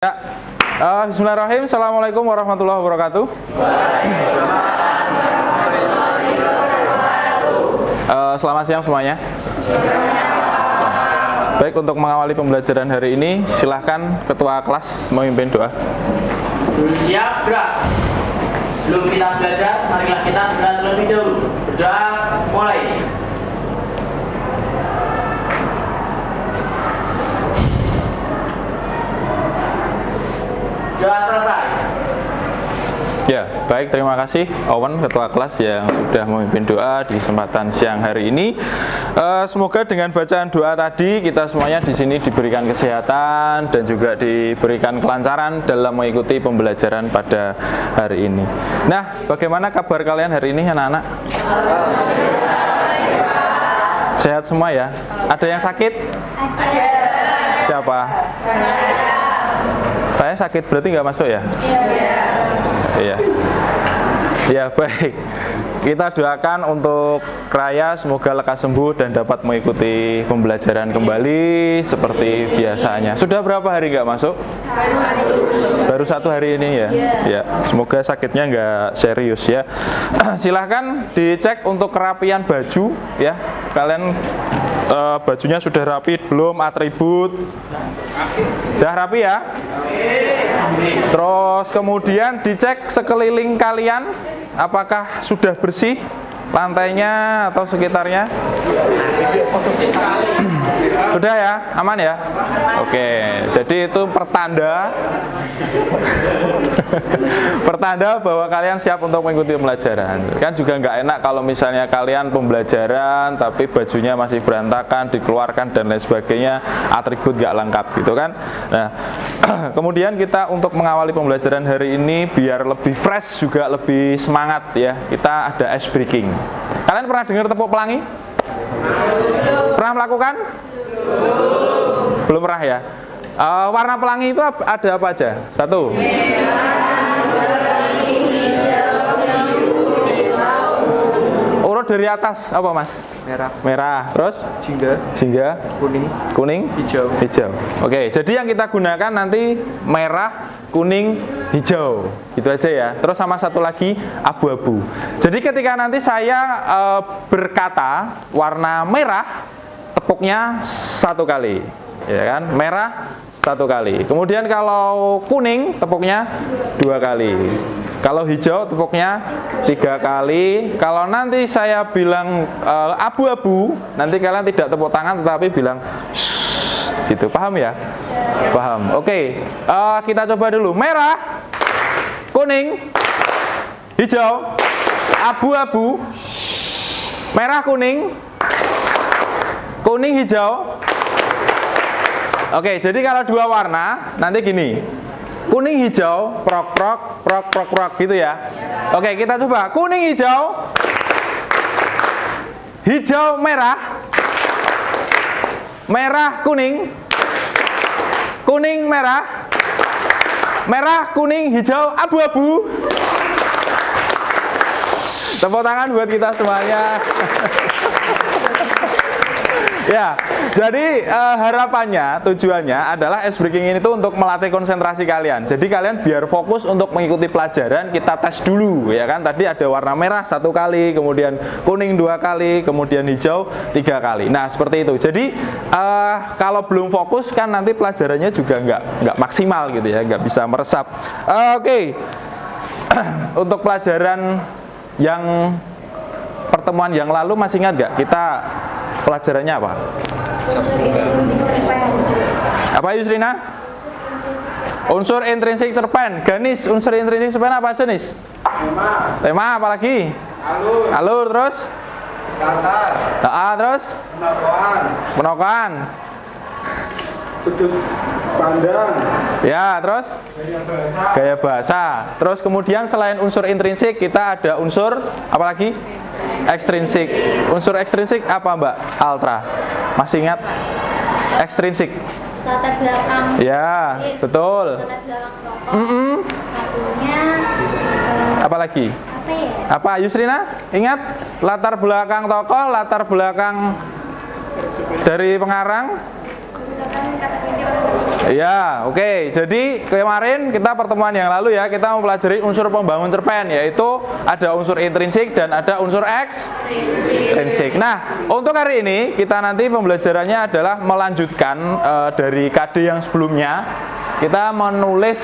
Ya, bismillahirrahmanirrahim. Assalamualaikum warahmatullahi wabarakatuh. Selamat siang semuanya. Baik, untuk mengawali pembelajaran hari ini, silahkan ketua kelas memimpin doa. Siap, gerak. Sebelum kita belajar, marilah kita berdoa terlebih dahulu. Berdoa, mulai. Doa selesai. Ya, baik, terima kasih Owen, ketua kelas yang sudah memimpin doa di kesempatan siang hari ini. Semoga dengan bacaan doa tadi kita semuanya di sini diberikan kesehatan dan juga diberikan kelancaran dalam mengikuti pembelajaran pada hari ini. Nah, bagaimana kabar kalian hari ini, anak-anak? Sehat semua ya? Ada yang sakit? Ada. Siapa? Saya sakit, berarti nggak masuk ya? Iya. Ya, baik. Kita doakan untuk Raya semoga lekas sembuh dan dapat mengikuti pembelajaran kembali seperti biasanya. Sudah berapa hari nggak masuk? Baru 1 hari ini ya? Ya, semoga sakitnya nggak serius ya. Silahkan dicek untuk kerapian baju ya. Kalian bajunya sudah rapi belum, atribut? Sudah rapi ya? Terus kemudian dicek sekeliling kalian apakah sudah bersih lantainya atau sekitarnya? Sudah ya? Aman ya? Oke, jadi itu pertanda pertanda bahwa kalian siap untuk mengikuti pembelajaran. Kan juga nggak enak kalau misalnya kalian pembelajaran tapi bajunya masih berantakan, dikeluarkan dan lain sebagainya, atribut nggak lengkap gitu kan. Nah, kemudian kita untuk mengawali pembelajaran hari ini biar lebih fresh juga lebih semangat ya, kita ada ice breaking. Kalian pernah dengar tepuk pelangi? Pernah melakukan? Belum pernah ya? Warna pelangi itu ada apa aja? 1. Urut dari atas apa mas? Merah. Terus? Jingga. Kuning. Hijau. Oke, jadi yang kita gunakan nanti merah, kuning, hijau. Gitu aja ya. Terus sama satu lagi abu-abu. Jadi ketika nanti saya berkata warna merah, tepuknya 1 kali. Ya kan? Merah 1 kali. Kemudian kalau kuning tepuknya 2 kali. Kalau hijau tepuknya 3 kali. Kalau nanti saya bilang abu-abu, nanti kalian tidak tepuk tangan tetapi bilang shh, gitu. Paham ya? Paham. Oke. Kita coba dulu. Merah, kuning, hijau, abu-abu, merah, kuning, hijau. Oke, jadi kalau 2 warna nanti gini. Kuning hijau, prok prok gitu ya. Oke, kita coba. Kuning hijau, hijau merah, merah kuning, kuning merah, merah kuning hijau abu-abu. Tepuk tangan buat kita semuanya. Ya, jadi harapannya, tujuannya adalah ice breaking ini tuh untuk melatih konsentrasi kalian. Jadi kalian biar fokus untuk mengikuti pelajaran, kita tes dulu, ya kan? Tadi ada warna merah 1 kali, kemudian kuning 2 kali, kemudian hijau 3 kali. Nah, seperti itu. Jadi kalau belum fokus kan nanti pelajarannya juga nggak maksimal gitu ya, nggak bisa meresap. Oke. Untuk pelajaran yang pertemuan yang lalu masih ingat nggak? Kita pelajarannya apa? Apa Yusrina? Unsur intrinsik cerpen. Ganis, unsur intrinsik cerpen apa aja nis? Tema apa lagi? Alur terus? Terus? Penokohan. Sudut pandang. Ya, terus? Gaya bahasa. Terus kemudian selain unsur intrinsik kita ada unsur apa lagi? Ekstrinsik. Unsur ekstrinsik apa Mbak Altra? Masih ingat? Ekstrinsik. Latar belakang. Ya, betul. Latar belakang tokoh. Satunya apa lagi? apa ya? Apa Yusrina? Ingat? Latar belakang tokoh, latar belakang dari pengarang. Ya, oke. Jadi kemarin kita pertemuan yang lalu ya, kita mempelajari unsur pembangun cerpen, yaitu ada unsur intrinsik dan ada unsur ekstrinsik. Nah, untuk hari ini kita nanti pembelajarannya adalah melanjutkan dari KD yang sebelumnya. Kita menulis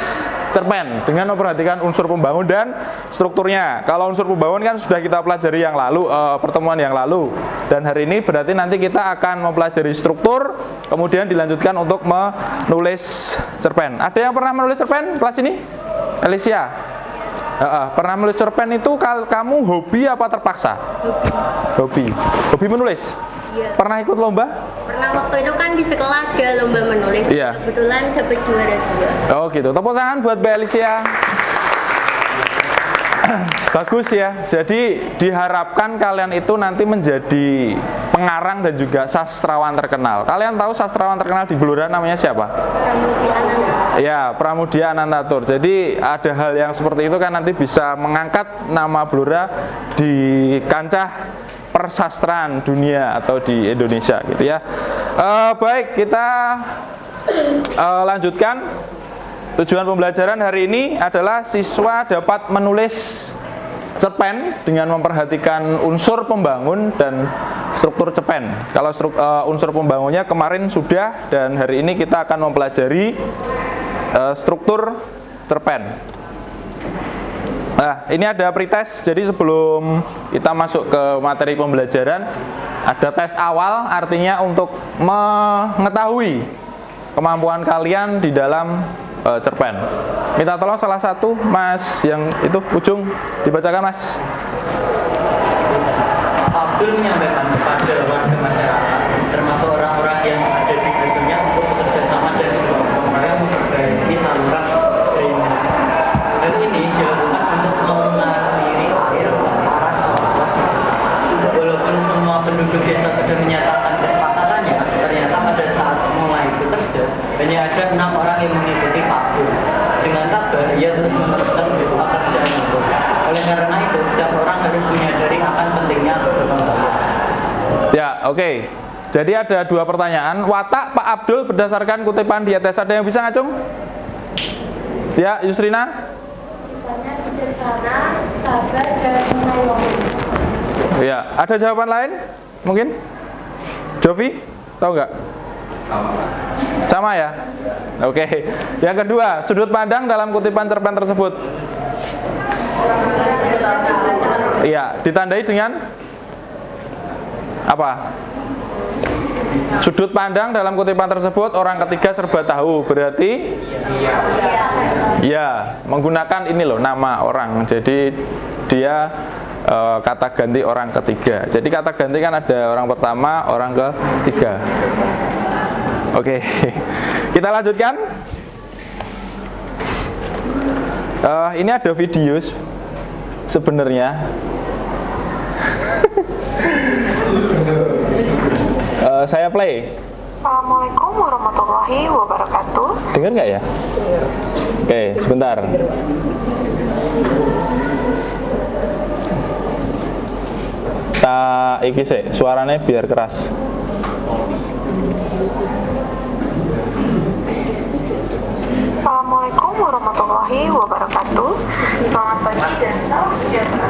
cerpen dengan memperhatikan unsur pembangun dan strukturnya. Kalau unsur pembangun kan sudah kita pelajari yang lalu, pertemuan yang lalu. Dan hari ini berarti nanti kita akan mempelajari struktur, kemudian dilanjutkan untuk menulis cerpen. Ada yang pernah menulis cerpen kelas ini? Alicia? Pernah menulis cerpen itu kamu hobi apa terpaksa? Hobi. Hobi menulis? Iya. Pernah ikut lomba? Pernah, waktu itu kan di sekolah ada lomba menulis. Iya. Kebetulan dapat juara 2. Oh gitu. Tepuk tangan buat Mbak Alicia. Bagus ya. Jadi diharapkan kalian itu nanti menjadi pengarang dan juga sastrawan terkenal. Kalian tahu sastrawan terkenal di Blora namanya siapa? Pramudia Ananda. Ya, Pramudia Anantatur. Jadi ada hal yang seperti itu kan nanti bisa mengangkat nama Blora di kancah persastraan dunia atau di Indonesia gitu ya. Baik, kita lanjutkan. Tujuan pembelajaran hari ini adalah siswa dapat menulis cerpen dengan memperhatikan unsur pembangun dan struktur cerpen. Kalau unsur pembangunnya kemarin sudah, dan hari ini kita akan mempelajari struktur cerpen. Nah, ini ada pretest. Jadi sebelum kita masuk ke materi pembelajaran, ada tes awal, artinya untuk mengetahui kemampuan kalian di dalam cerpen. Minta tolong salah satu Mas yang itu ujung dibacakan, Mas. Abdul menyampaikan kepada warga masyarakat, termasuk orang-orang yang ada di dusunnya, untuk bekerja sama dan berupaya memperbaiki saluran drainase. Hal ini dilakukan untuk mengalir air ke arah sawah-sawah di desa. Walaupun semua penduduk desa sudah menyatakan kesepakatannya, ternyata pada saat mulai bekerja hanya ada 6 orang yang mengikuti Pak Abdul. Dengan tabah, ia terus meneruskan pekerjaan itu. Oleh karena itu, setiap orang harus menyadari akan pentingnya bergotong royong. Ya, oke. Jadi ada 2 pertanyaan. Watak Pak Abdul berdasarkan kutipan di atas, ada yang bisa ngacung? Ya, Yusrina? Sifatnya bijaksana, sabar, dan menolong. Ya, ada jawaban lain? Mungkin? Jovi? Tahu nggak? Sama ya? Oke. Yang kedua, sudut pandang dalam kutipan cerpen tersebut. Iya, ditandai dengan apa? Sudut pandang dalam kutipan tersebut orang ketiga serba tahu. Berarti ya, menggunakan ini loh, nama orang. Jadi dia kata ganti orang ketiga. Jadi kata ganti kan ada orang pertama, orang ketiga. Oke, kita lanjutkan. Ini ada video sebenarnya. Saya play. Assalamualaikum warahmatullahi wabarakatuh. Dengar nggak ya? Oke, sebentar. Iki sih, suaranya biar keras. Assalamualaikum warahmatullahi wabarakatuh. Selamat pagi dan salam sejahtera.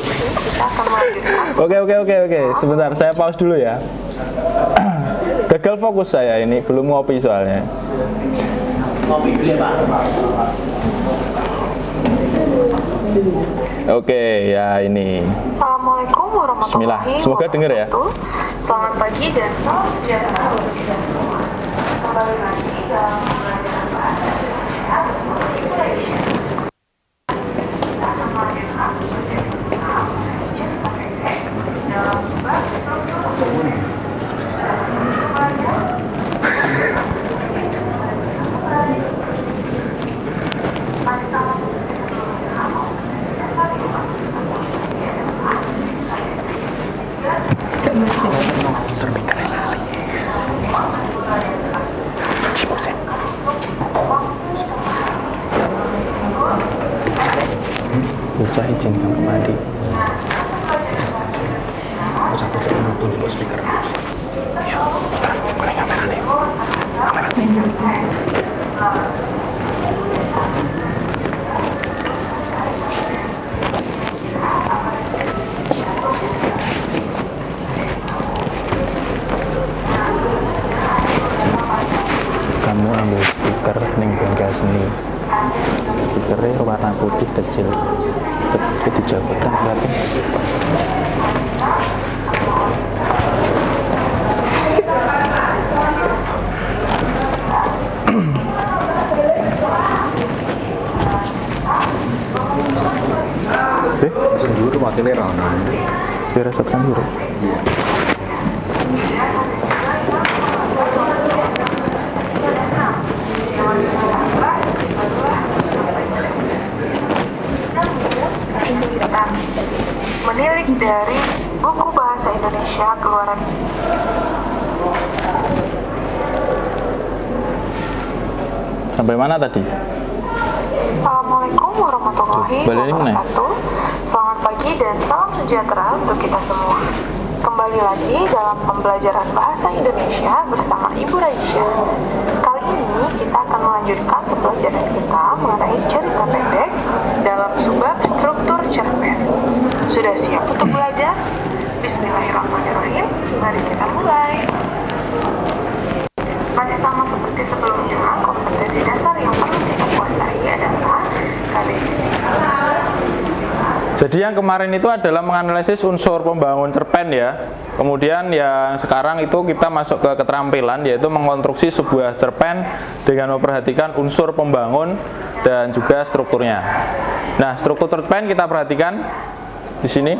Kita akan melanjutkan. Oke. Sebentar, saya pause dulu ya. Gagal fokus saya ini, belum ngopi soalnya. Ngopi dulu ya, Pak. Oke, ya ini. Assalamualaikum Bismillah, warahmatullahi semoga dengar ya. wabarakatuh. Selamat pagi dan salam sejahtera. Kembali lagi dalam pembelajaran bahasa Indonesia bersama Ibu Aisyah. Kita akan melanjutkan menjadi mengenal cerita pendek dalam bab struktur cerpen. Bocah izin kamar mandi. Jadi jabatan berapa? Sendiri wakilnya Rana. Dirasakan dulu. Iya. Menilik dari buku bahasa Indonesia keluaran Sampai mana tadi? Assalamualaikum warahmatullahi Balik ini, wabarakatuh. Selamat pagi dan salam sejahtera untuk kita semua. Kembali lagi dalam pembelajaran bahasa Indonesia bersama Ibu Raisya. Kali ini kita akan melanjutkan pembelajaran kita mengenai cerita pendek dalam subbab struktur cerpen. Sudah siap untuk belajar? Bismillahirrahmanirrahim. Mari kita mulai. Masih sama seperti sebelumnya, kompetensi dasar yang perlu kita kuasai adalah KBBI. Jadi yang kemarin itu adalah menganalisis unsur pembangun cerpen ya. Kemudian yang sekarang itu kita masuk ke keterampilan, yaitu mengkonstruksi sebuah cerpen dengan memperhatikan unsur pembangun dan juga strukturnya. Nah, struktur cerpen kita perhatikan di sini.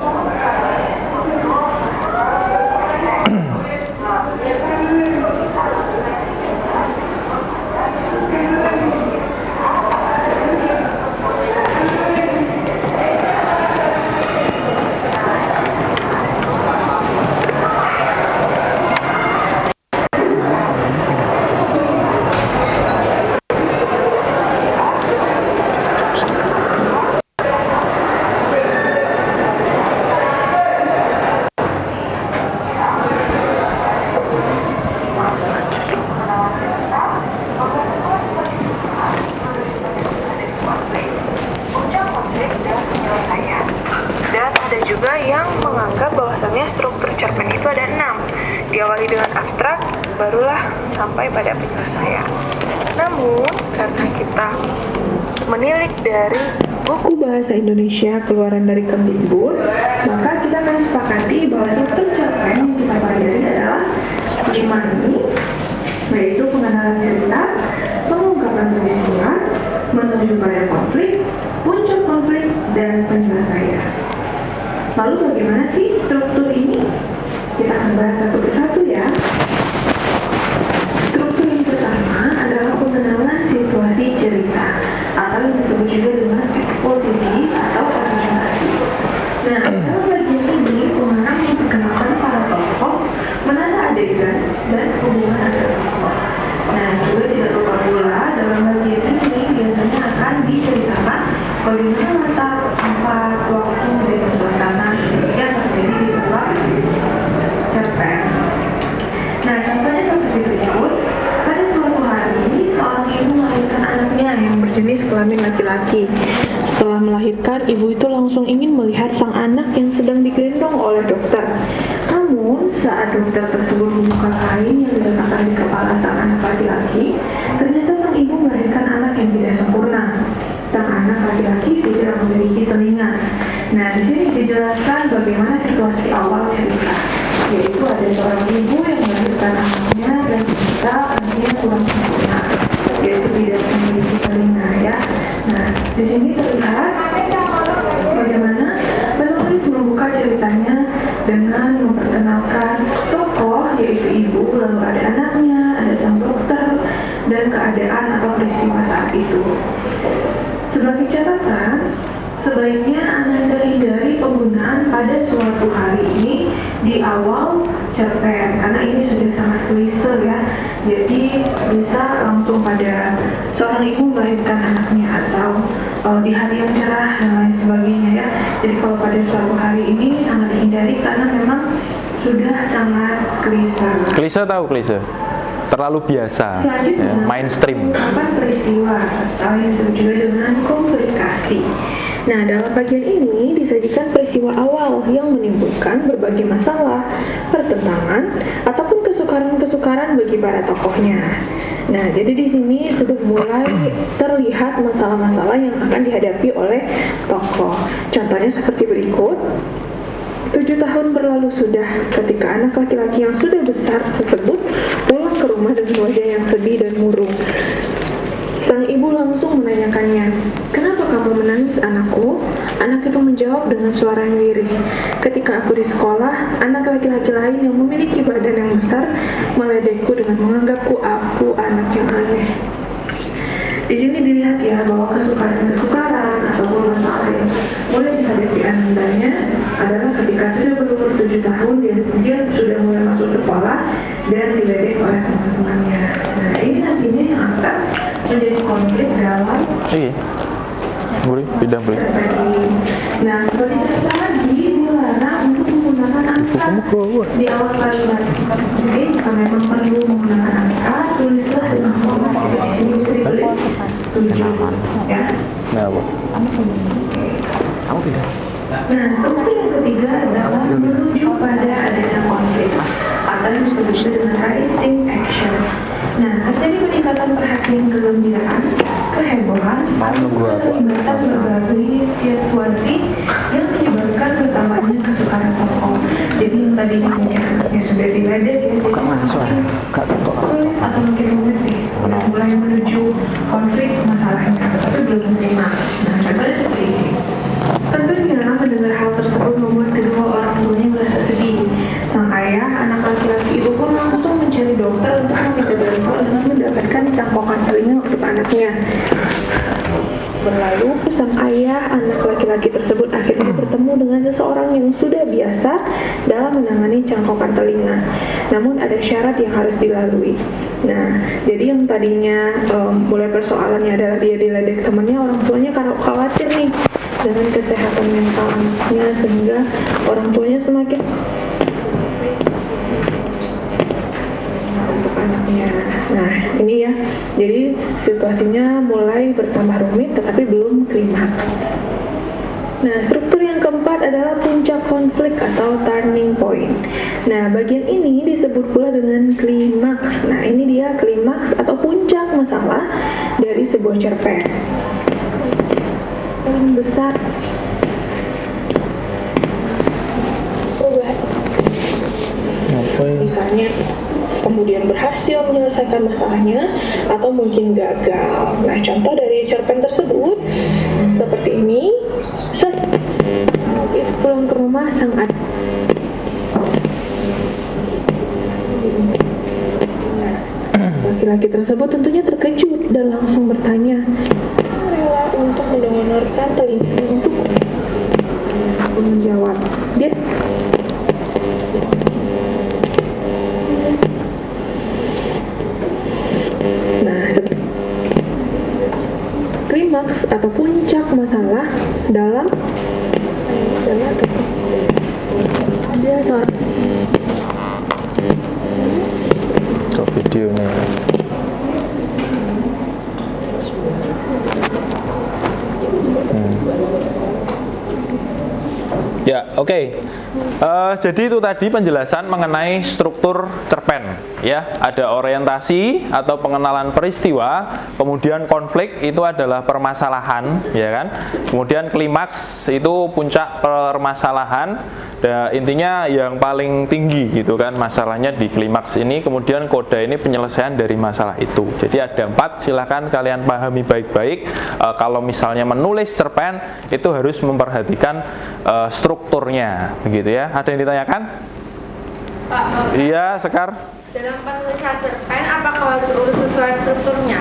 Juga yang menganggap bahwasannya struktur cerpen itu ada 6. Diawali dengan abstrak, barulah sampai pada penyelesaian. Namun, karena kita menilik dari buku bahasa Indonesia keluaran dari Kemdikbud, maka kita akan sepakati bahwa struktur cerpen yang kita pelajari adalah 5 ini, yaitu pengenalan cerita, pengungkapan peristiwa, menuju pada konflik, muncul konflik, dan penyelesaian. Lalu bagaimana sih struktur ini? Kita akan bahas satu persatu ya. Struktur yang pertama adalah pengenalan situasi cerita, atau yang disebut juga dengan eksposisi atau presentasi. Nah, dalam bagian ini pengarang memperkenalkan para tokoh, menata adegan, dan hubungan antar tokoh. Nah, juga tidak lupa pula dalam bagian ini biasanya akan diceritakan bagaimana latar tempat, waktu, dan suasana yang terjadi di dalam cerpen. Nah, contohnya seperti berikut. Pada suatu hari, seorang ibu melahirkan anaknya yang berjenis kelamin laki-laki. Setelah melahirkan, ibu itu langsung ingin melihat sang anak yang sedang digendong oleh dokter. Namun, saat dokter tersebut membuka kain yang diletakkan di kepala sang anak laki-laki, ternyata sang ibu melahirkan anak yang tidak sempurna. Sang anak laki-laki tidak memiliki telinga. Nah, di sini dijelaskan bagaimana situasi awal cerita, yaitu ada seorang ibu yang melahirkan anaknya dan ternyata anaknya kurang sempurna, yaitu tidak memiliki telinga ya. Nah, di sini terlihat bagaimana penulis membuka ceritanya dengan memperkenalkan tokoh yaitu ibu, lalu ada anaknya, ada sang dokter, dan keadaan atau peristiwa saat itu. Sebagai catatan, sebaiknya Anda hindari penggunaan pada suatu hari ini di awal cerpen, karena ini sudah sangat klise ya. Jadi bisa langsung pada seorang ibu melahirkan anaknya atau di hari yang cerah dan lain sebagainya ya. Jadi kalau pada suatu hari ini sangat dihindari karena memang sudah sangat klise. Klise tahu klise? Terlalu biasa, ya, mainstream. Pengungkapan peristiwa atau yang disebut juga dengan komplikasi. Nah, dalam bagian ini disajikan peristiwa awal yang menimbulkan berbagai masalah, pertentangan, ataupun kesukaan kesukaran-kesukaran bagi para tokohnya. Nah, jadi di sini sudah mulai terlihat masalah-masalah yang akan dihadapi oleh tokoh. Contohnya seperti berikut. 7 tahun berlalu sudah ketika anak laki-laki yang sudah besar tersebut pulang ke rumah dengan wajah yang sedih dan murung. Sang ibu langsung menanyakannya, "Kenapa kamu menangis, anakku?" Anak itu menjawab dengan suara yang lirih, "Ketika aku di sekolah, anak laki-laki lain yang memiliki badan yang besar meledekku dengan menganggapku aku anak yang aneh." Di sini dilihat ya bahwa kesukaran-kesukaran ataupun masalah yang mulai dihadapi anandanya adalah ketika sudah berumur 7 tahun dia sudah mulai masuk sekolah dan diledek oleh teman-temannya. Nah, ini nantinya yang akan menjadi konflik dalam bidang beli. Nah, seperti cerita lagi dilarang untuk menggunakan angka di awal kalimat. Jadi jika memang perlu menggunakan angka, tulislah dengan format di sini bisa ditulis 7, ya. Nah, apa? Nah, struktur yang ketiga adalah menuju pada adanya konflik atau yang disebut dengan rising action. Nah, terjadi peningkatan perhatian kegembiraan, kehebohan, atau keterlibatan berbagai situasi yang menyebabkan bertambahnya kesukaran tokoh. Jadi yang tadinya anaknya sudah diledek, ya, sulit atau mungkin mengerti, mulai menuju konflik masalahnya, tapi belum menerima. Nah, contohnya seperti ini. Tentunya mendengar hal tersebut membuat kedua orang tuanya merasa sedih. Sang ayah, anak laki-laki itu pun langsung mencari dokter untuk meminta bantuan dengan mendapatkan cangkokan telinga untuk anaknya. Berlalu, sang ayah, anak laki-laki tersebut akhirnya bertemu dengan seseorang yang sudah biasa dalam menangani cangkokan telinga. Namun ada syarat yang harus dilalui. Nah, jadi yang tadinya mulai persoalannya adalah dia diledek temannya, orang tuanya khawatir nih dengan kesehatan mental anaknya, sehingga orang tuanya semakin untuk anaknya. Nah, ini ya, jadi situasinya mulai bertambah rumit tetapi belum klimaks. Nah, struktur yang keempat adalah puncak konflik atau turning point. Nah, bagian ini disebut pula dengan klimaks. Nah, ini dia klimaks atau puncak masalah dari sebuah cerpen. Yang besar misalnya kemudian berhasil menyelesaikan masalahnya atau mungkin gagal. Nah, contoh dari cerpen tersebut seperti ini. Itu pulang ke rumah sang adik. Laki-laki tersebut tentunya terkejut dan langsung bertanya, "Rela untuk mendonorkan telinganya untuk?" Aku menjawab, "Dia." Nah, klimaks atau puncak masalah dalam ada seorang videonya. Ya, oke. Jadi itu tadi penjelasan mengenai struktur cerpen, ya. Ada orientasi atau pengenalan peristiwa, kemudian konflik itu adalah permasalahan, ya kan. Kemudian klimaks itu puncak permasalahan. Intinya yang paling tinggi gitu kan masalahnya di klimaks ini. Kemudian koda ini penyelesaian dari masalah itu. Jadi ada 4, silahkan kalian pahami baik-baik. Kalau misalnya menulis cerpen itu harus memperhatikan strukturnya, begitu ya. Ada yang ditanyakan? Pak, Iya, Sekar. dalam penulisan cerpen apakah harus urut sesuai strukturnya?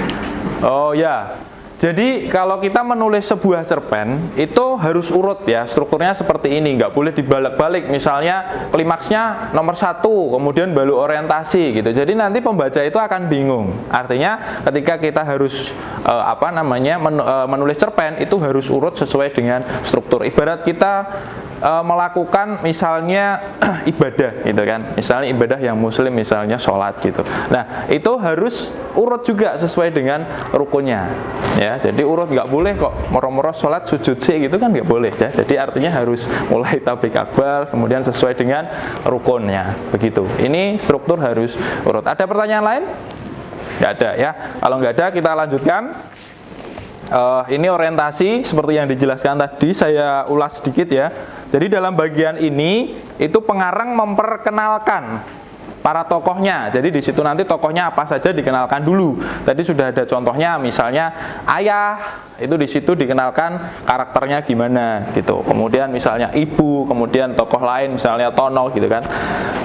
Oh ya. Jadi kalau kita menulis sebuah cerpen itu harus urut ya, strukturnya seperti ini, nggak boleh dibalik-balik. Misalnya klimaksnya nomor 1, kemudian baru orientasi gitu. Jadi nanti pembaca itu akan bingung. Artinya ketika kita harus menulis cerpen itu harus urut sesuai dengan struktur. Ibarat kita melakukan misalnya ibadah gitu kan, misalnya ibadah yang muslim, misalnya sholat gitu. Nah itu harus urut juga sesuai dengan rukunnya ya. Jadi urut, nggak boleh kok moro-moro sholat sujud sih gitu kan, nggak boleh ya. Jadi artinya harus mulai tablik akbar kemudian sesuai dengan rukunnya begitu. Ini struktur harus urut. Ada pertanyaan lain? Nggak ada ya. Kalau nggak ada kita lanjutkan. Ini orientasi seperti yang dijelaskan tadi, saya ulas sedikit ya. Jadi dalam bagian ini itu pengarang memperkenalkan para tokohnya. Jadi di situ nanti tokohnya apa saja dikenalkan dulu. Tadi sudah ada contohnya, misalnya ayah itu di situ dikenalkan karakternya gimana gitu. Kemudian misalnya ibu, kemudian tokoh lain misalnya Tono gitu kan.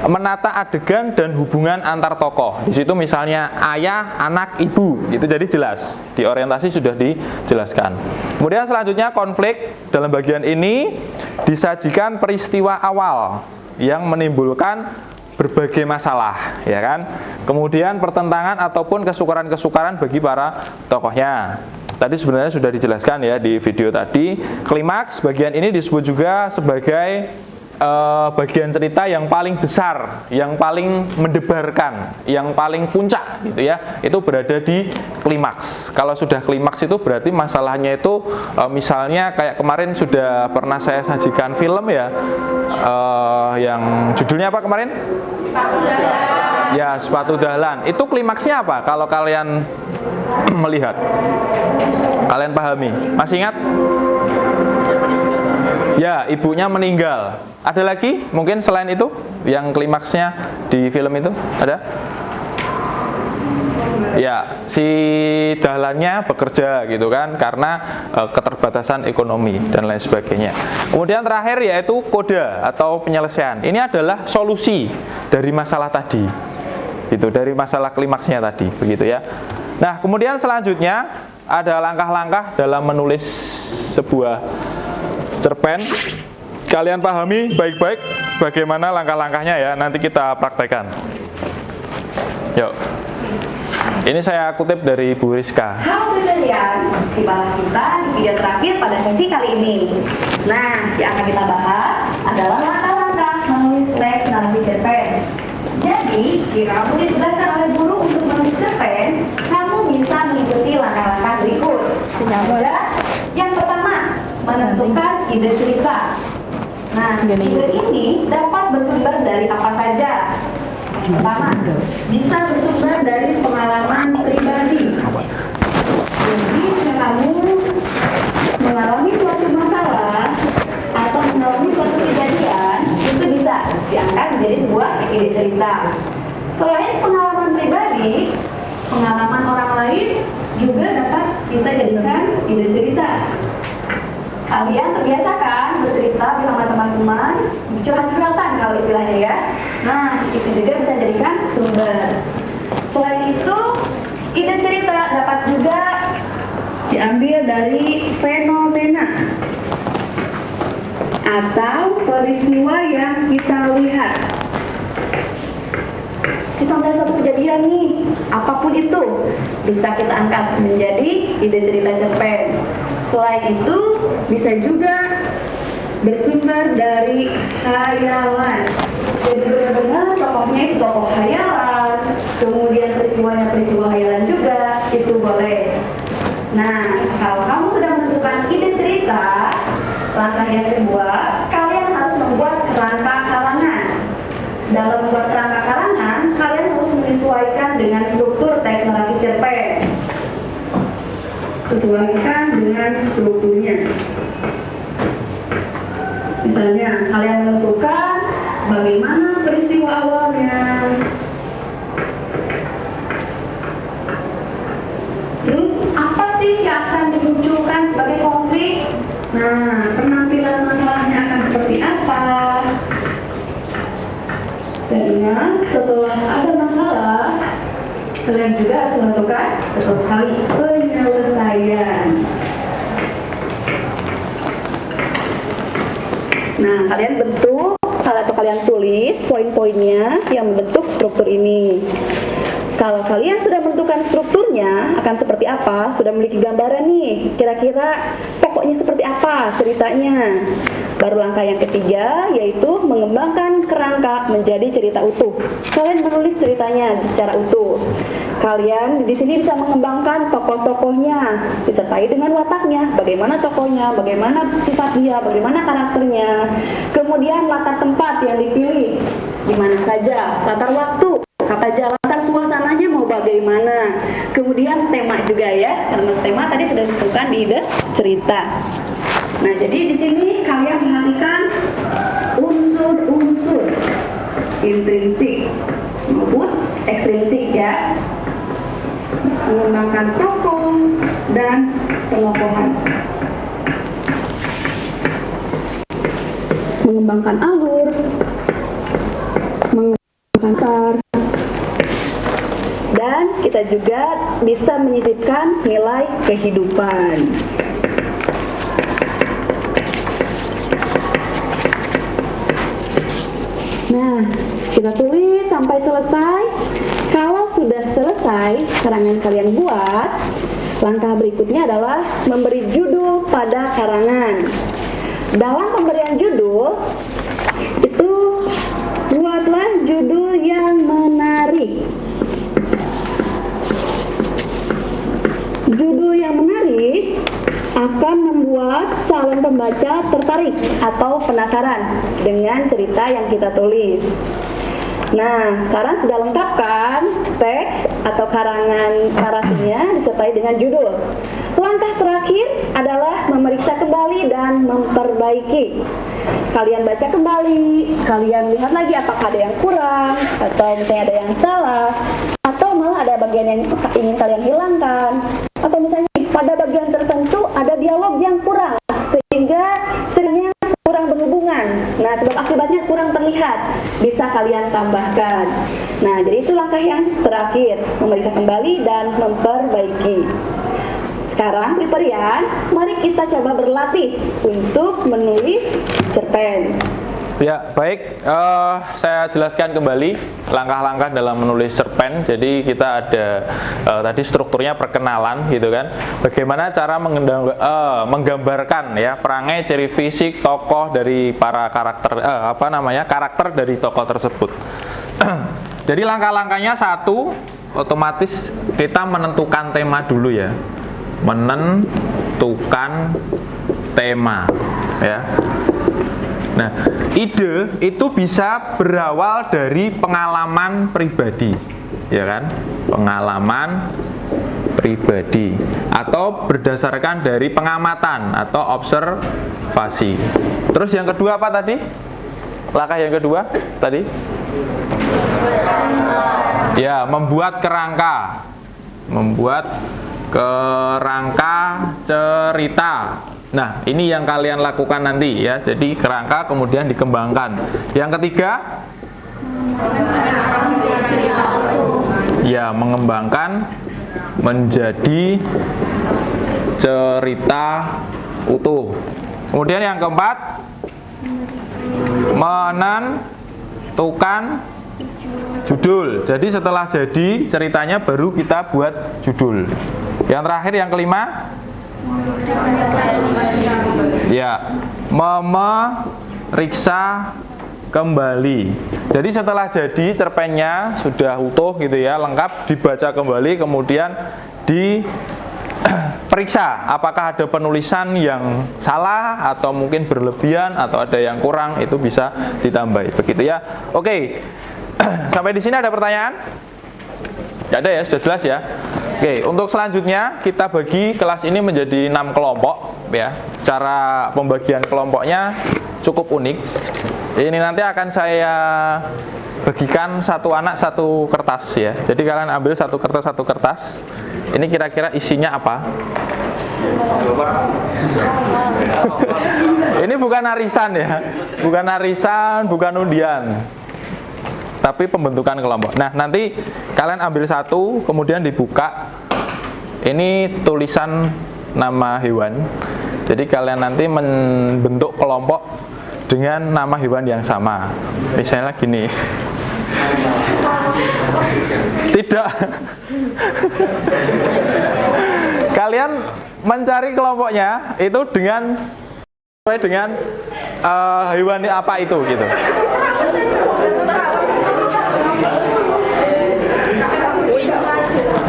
Menata adegan dan hubungan antar tokoh. Di situ misalnya ayah, anak, ibu, itu jadi jelas. Di orientasi sudah dijelaskan. Kemudian selanjutnya konflik. Dalam bagian ini disajikan peristiwa awal yang menimbulkan berbagai masalah, ya kan? Kemudian pertentangan ataupun kesukaran-kesukaran bagi para tokohnya. Tadi sebenarnya sudah dijelaskan ya di video tadi. Klimaks bagian ini disebut juga sebagai bagian cerita yang paling besar, yang paling mendebarkan, yang paling puncak gitu ya. Itu berada di klimaks. Kalau sudah klimaks itu berarti masalahnya itu misalnya kayak kemarin sudah pernah saya sajikan film ya, yang judulnya apa kemarin? Sepatu Dalan. Ya, Sepatu Dalan. Itu klimaksnya apa kalau kalian melihat? Kalian pahami? Masih ingat? Ya, ibunya meninggal. Ada lagi mungkin selain itu yang klimaksnya di film itu? Ada? Ya, si Dahlannya bekerja gitu kan karena keterbatasan ekonomi dan lain sebagainya. Kemudian terakhir yaitu koda atau penyelesaian. Ini adalah solusi dari masalah tadi. Itu dari masalah klimaksnya tadi, begitu ya. Nah, kemudian selanjutnya ada langkah-langkah dalam menulis sebuah cerpen. Kalian pahami baik-baik bagaimana langkah-langkahnya ya. Nanti kita praktekkan. Yuk. Ini saya kutip dari Bu Rizka. Halo sekalian, tibalah kita di video terakhir pada sesi kali ini. Nah, yang akan kita bahas adalah langkah-langkah menulis teks narasi cerpen. Jadi, jika kamu ditugaskan oleh guru untuk menulis cerpen, kamu bisa mengikuti langkah-langkah berikut. Yang pertama, menentukan ide cerita. Nah, ide ini dapat bersumber dari apa saja. Pertama, bisa bersumber dari pengalaman pribadi. Jadi, jika kamu mengalami suatu masalah atau mengalami suatu kejadian, itu bisa diangkat menjadi sebuah ide cerita. Selain pengalaman pribadi, pengalaman orang lain juga dapat kita jadikan ide cerita. Kalian terbiasa kan bercerita bersama teman-teman, curhat-curhatan kalau istilahnya ya. Nah, itu juga bisa jadikan sumber. Selain itu, ide cerita dapat juga diambil dari fenomena atau peristiwa yang kita lihat. Kita melihat suatu kejadian nih, apapun itu, bisa kita angkat menjadi ide cerita cerpen. Selain itu, bisa juga bersumber dari khayalan. Jadi benar-benar tokohnya itu tokoh khayalan, kemudian peristiwanya peristiwa khayalan juga, itu boleh. Nah, kalau kamu sudah menentukan ide cerita, langkah yang kedua, kalian harus membuat kerangka karangan. Dalam membuat kerangka karangan, kalian harus menyesuaikan dengan struktur teks narasi cerpen. Sesuaikan dengan strukturnya. Misalnya, kalian menentukan bagaimana peristiwa awalnya, terus apa sih yang akan dimunculkan sebagai konflik. Nah, penampilan masalahnya akan seperti apa. Dan ingat, setelah ada masalah, kalian juga harus menentukan betul sekali penyelesaian. Nah, kalian bentuk atau kalian tulis poin-poinnya yang membentuk struktur ini. Kalau kalian sudah menentukan strukturnya akan seperti apa, sudah memiliki gambaran nih, kira-kira pokoknya seperti apa ceritanya. Baru langkah yang ketiga yaitu mengembangkan kerangka menjadi cerita utuh. Kalian menulis ceritanya secara utuh. Kalian di sini bisa mengembangkan tokoh-tokohnya disertai dengan wataknya, bagaimana tokohnya, bagaimana sifat dia, bagaimana karakternya. Kemudian latar tempat yang dipilih, di mana saja, latar waktu, kata jalan, latar suasananya mau bagaimana. Kemudian tema juga ya, karena tema tadi sudah ditentukan di ide cerita. Nah, jadi di sini kalian perhatikan unsur-unsur intrinsik maupun ekstrinsik ya. Mengembangkan tokoh dan pengokohan. Mengembangkan alur, mengembangkan tar, dan kita juga bisa menyisipkan nilai kehidupan. Nah, kita tulis sampai selesai. Kalau sudah selesai karangan kalian buat, langkah berikutnya adalah memberi judul pada karangan. Dalam pemberian judul, itu buatlah judul yang menarik. Judul yang menarik akan membuat calon pembaca tertarik atau penasaran dengan cerita yang kita tulis. Nah, sekarang sudah lengkap kan teks atau karangan narasinya disertai dengan judul. Langkah terakhir adalah memeriksa kembali dan memperbaiki. Kalian baca kembali, kalian lihat lagi apakah ada yang kurang, atau misalnya ada yang salah, atau malah ada bagian yang ingin kalian hilangkan, atau misalnya pada bagian tertentu ada dialog yang kurang, sehingga ceritanya kurang berhubungan. Nah, sebab akibatnya kurang terlihat, bisa kalian tambahkan. Nah, jadi itu langkah yang terakhir, memeriksa kembali dan memperbaiki. Sekarang, Liperian, mari kita coba berlatih untuk menulis cerpen. Ya, baik. Saya jelaskan kembali langkah-langkah dalam menulis cerpen. Jadi kita ada tadi strukturnya perkenalan, gitu kan. Bagaimana cara menggambarkan ya perangai, ciri fisik, tokoh dari para karakter, karakter dari tokoh tersebut. Jadi langkah-langkahnya satu, otomatis kita menentukan tema dulu ya. Menentukan tema, ya. Nah, ide itu bisa berawal dari pengalaman pribadi, ya kan? Pengalaman pribadi atau berdasarkan dari pengamatan atau observasi. Terus yang kedua apa tadi? Langkah yang kedua tadi? Ya, membuat kerangka. Membuat kerangka cerita. Nah, ini yang kalian lakukan nanti ya. Jadi kerangka kemudian dikembangkan. Yang ketiga, ya, mengembangkan menjadi cerita utuh. Kemudian yang keempat, menentukan judul. Jadi setelah jadi ceritanya baru kita buat judul. Yang terakhir, yang kelima, ya, memeriksa kembali. Jadi setelah jadi cerpennya sudah utuh gitu ya, lengkap, dibaca kembali, kemudian diperiksa apakah ada penulisan yang salah atau mungkin berlebihan atau ada yang kurang, itu bisa ditambahi. Begitu ya. Oke. Sampai di sini ada pertanyaan? Tidak ada ya, sudah jelas ya. Oke, untuk selanjutnya kita bagi kelas ini menjadi 6 kelompok ya. Cara pembagian kelompoknya cukup unik. Ini nanti akan saya bagikan satu anak satu kertas ya. Jadi kalian ambil satu kertas. Ini kira-kira isinya apa? Ini bukan arisan ya. Bukan arisan, bukan undian, tapi pembentukan kelompok. Nah, nanti kalian ambil satu, kemudian dibuka. Ini tulisan nama hewan. Jadi kalian nanti membentuk kelompok dengan nama hewan yang sama. Misalnya gini. Tidak. kalian mencari kelompoknya itu dengan sesuai dengan hewan apa itu gitu.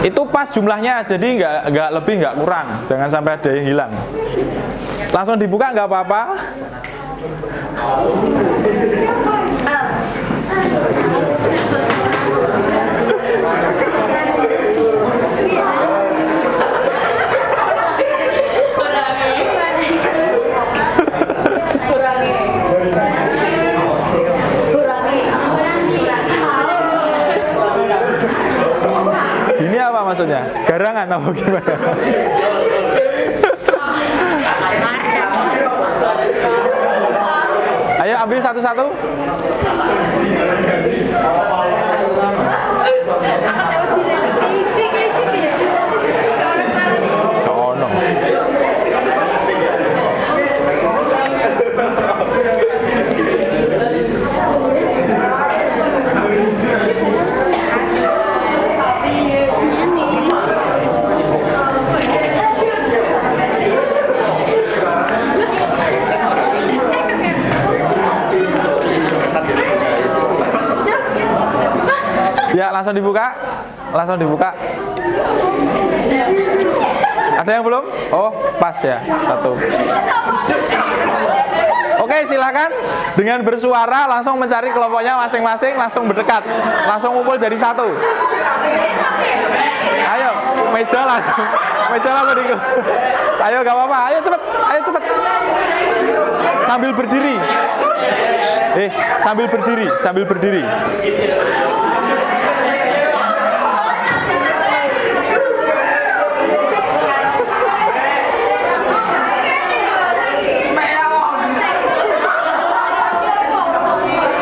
Itu pas jumlahnya, jadi nggak lebih nggak kurang, jangan sampai ada yang hilang. Langsung dibuka nggak apa-apa. Ini apa maksudnya? Garangan apa gimana? Ayo ambil satu-satu. Kono. Ya, langsung dibuka. Langsung dibuka. Ada yang belum? Oh, pas ya. Satu. Oke, silakan dengan bersuara langsung mencari kelompoknya masing-masing, langsung berdekat. Langsung ngumpul jadi satu. Ayo, meja langsung. Meja langsung digo. Ayo, gak apa-apa. Ayo cepet. Ayo cepet. Sambil berdiri. Sambil berdiri, sambil berdiri.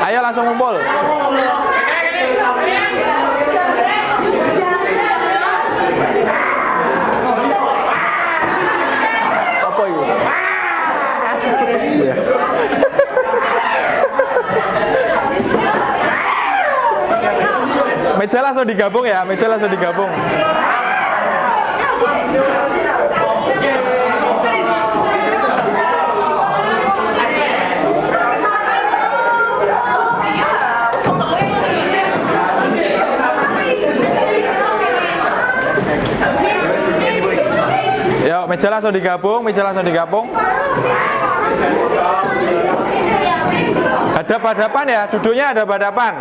Ayo langsung ngumpul. Apa itu? Iya. Meja langsung digabung ya, meja langsung digabung. Yuk, meja langsung digabung, meja langsung digabung. Hadap-hadapan ya, duduknya ada hadapan.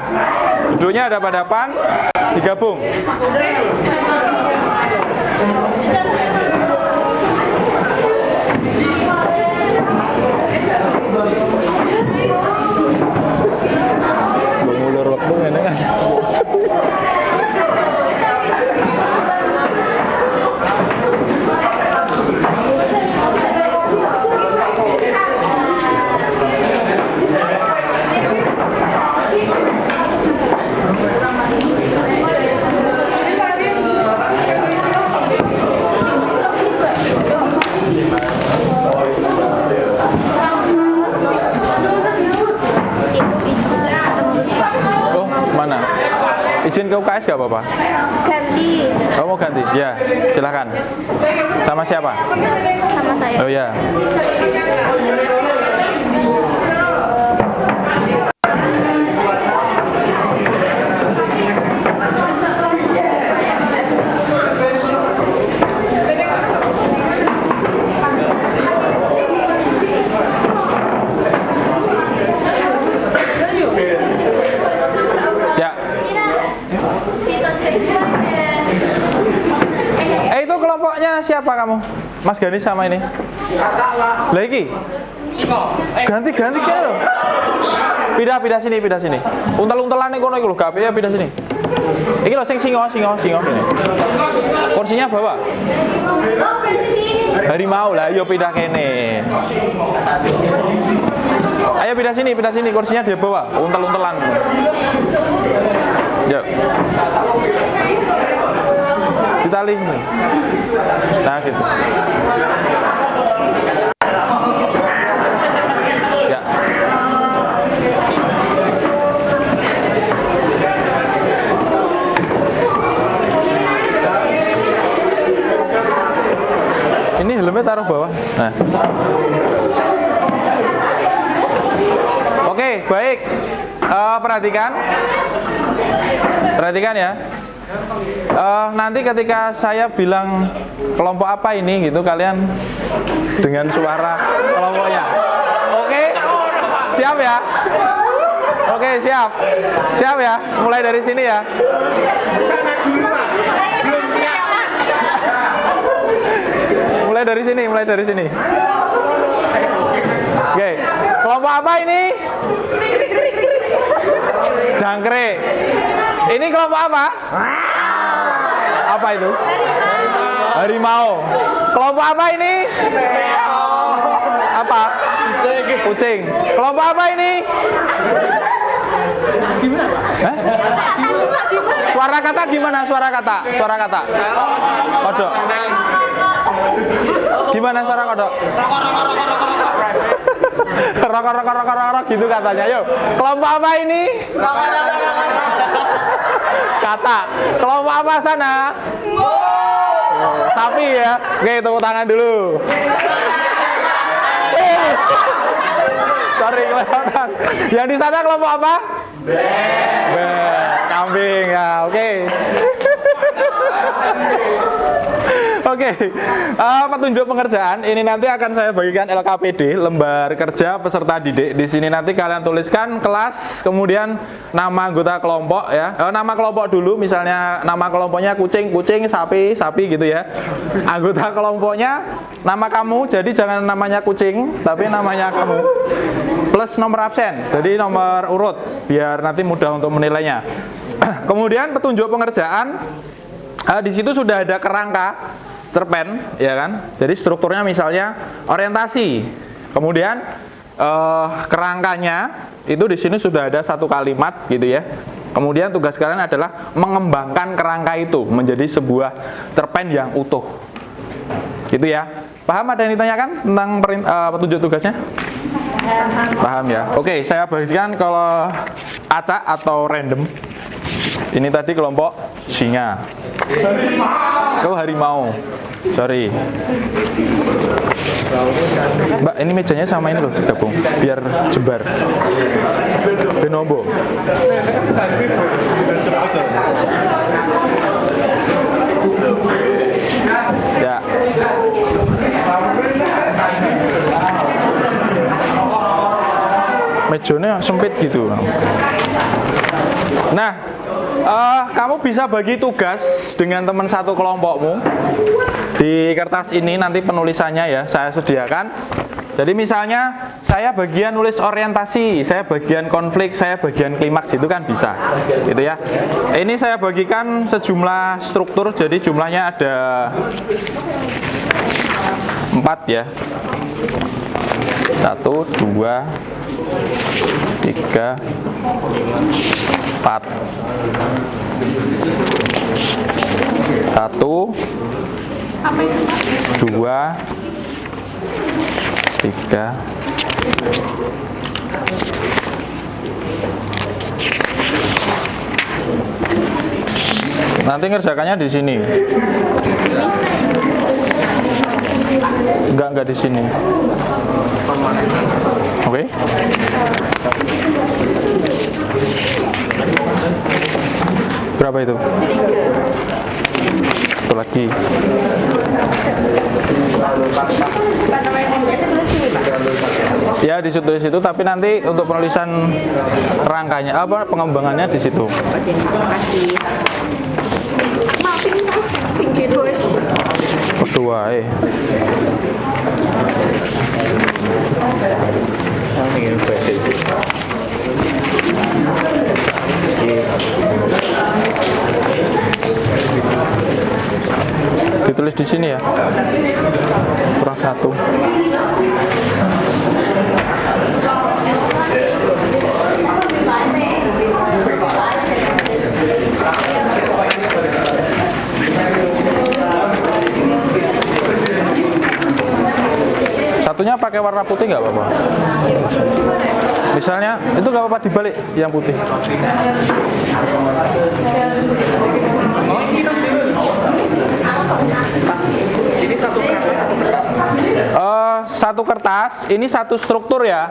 Duduknya ada hadapan, digabung. Mengulur waktu ini kan. Oh, mana? Izin ke UKS gak apa-apa? Ganti. Oh, mau ganti? Ya, silakan. Sama siapa? Sama saya. Oh ya. Itu kelompoknya siapa kamu? Mas Gani sama ini? Lagi? Ganti kene loh. Pindah sini. Untel-untelan ning kono iku lho, gak pindah sini. Iki lho sing singo ini. Kursinya bawa. Harimau lah, ayo pindah kene. Ayo pindah sini, kursinya dia bawa. Untel-untelan. Yuk. Ditali. Nah, gitu. Ya. taruh bawah. Nah. Oke, baik. Perhatikan ya. Nanti ketika saya bilang kelompok apa ini gitu, kalian dengan suara kelompoknya. Oke? Siap ya? Oke, siap. Siap ya? Mulai dari sini ya. Mulai dari sini. Oke. Kelompok apa ini? Jangkrik. Ini kelompok apa? Apa itu? Harimau. Kelompok apa ini? Apa? Kucing. Kelompok apa ini? Hah? Suara kata gimana? Suara kata. Kodok. Gimana suara kodok? Rok gitu katanya. Yuk, kelompok apa ini? Kata. Kelompok apa sana? Sapi ya. Oke, tepuk tangan dulu. Sorry, kelewatan. Yang di sana kelompok apa? Kambing ya. Oke. Oke, petunjuk pengerjaan ini nanti akan saya bagikan LKPD, lembar kerja peserta didik. Di sini nanti kalian tuliskan kelas, kemudian nama anggota kelompok ya. Nama kelompok dulu, misalnya nama kelompoknya kucing, sapi gitu ya. Anggota kelompoknya nama kamu, jadi jangan namanya kucing, tapi namanya kamu. Plus nomor absen, jadi nomor urut, biar nanti mudah untuk menilainya. Kemudian petunjuk pengerjaan, di situ sudah ada kerangka cerpen, ya kan? Jadi strukturnya misalnya orientasi. Kemudian kerangkanya itu di sini sudah ada satu kalimat gitu ya. Kemudian tugas kalian adalah mengembangkan kerangka itu menjadi sebuah cerpen yang utuh. Gitu ya. Paham, ada yang ditanyakan tentang petunjuk tugasnya? Paham ya. Oke, saya bagikan kalau acak atau random. Ini tadi kelompok singa. Oh, harimau. Sorry. Mbak, ini mejanya sama ini loh digabung biar jebar. Benombo. Ya. Mejanya sempit gitu. Nah, kamu bisa bagi tugas dengan teman satu kelompokmu. Di kertas ini nanti penulisannya ya saya sediakan. Jadi misalnya saya bagian nulis orientasi, saya bagian konflik, saya bagian klimaks, itu kan bisa, gitu ya. Ini saya bagikan sejumlah struktur, jadi jumlahnya ada 4 ya. 1, 2, 3, 4. 1, 2, 3. Nanti ngerjakannya di sini. Enggak di sini. Oke. Berapa itu? Satu lagi. Ya ditulis itu, tapi nanti untuk penulisan rangkanya pengembangannya di situ. Kedua, ditulis di sini ya. Kurang 1. Satunya pakai warna putih nggak apa-apa. Misalnya itu nggak apa-apa dibalik yang putih. Ini satu kertas, satu kertas. satu kertas, ini satu struktur ya.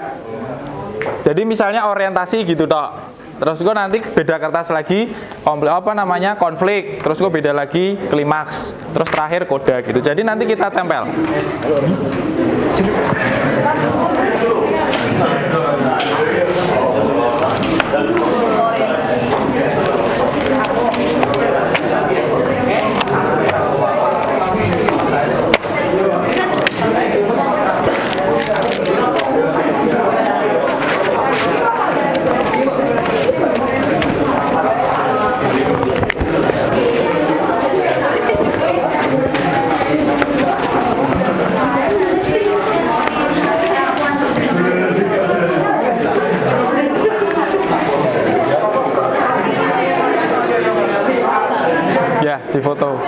Jadi misalnya orientasi gitu tok. Terus gue nanti beda kertas lagi, konflik. Terus gue beda lagi klimaks. Terus terakhir koda gitu. Jadi nanti kita tempel. Ya, di foto.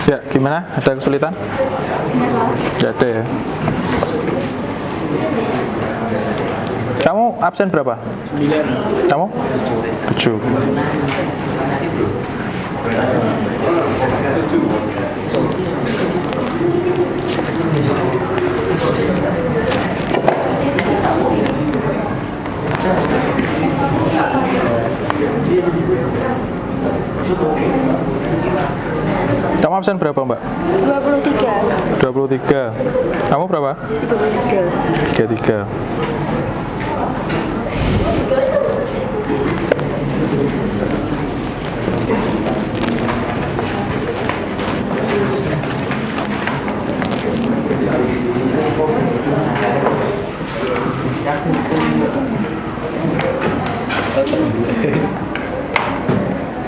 Ya, gimana? Ada kesulitan? Tidak ada ya. Kamu absen berapa? 9. Kamu? 7. Kamu absen berapa, Mbak? 23. 23. Kamu berapa? 33. 33.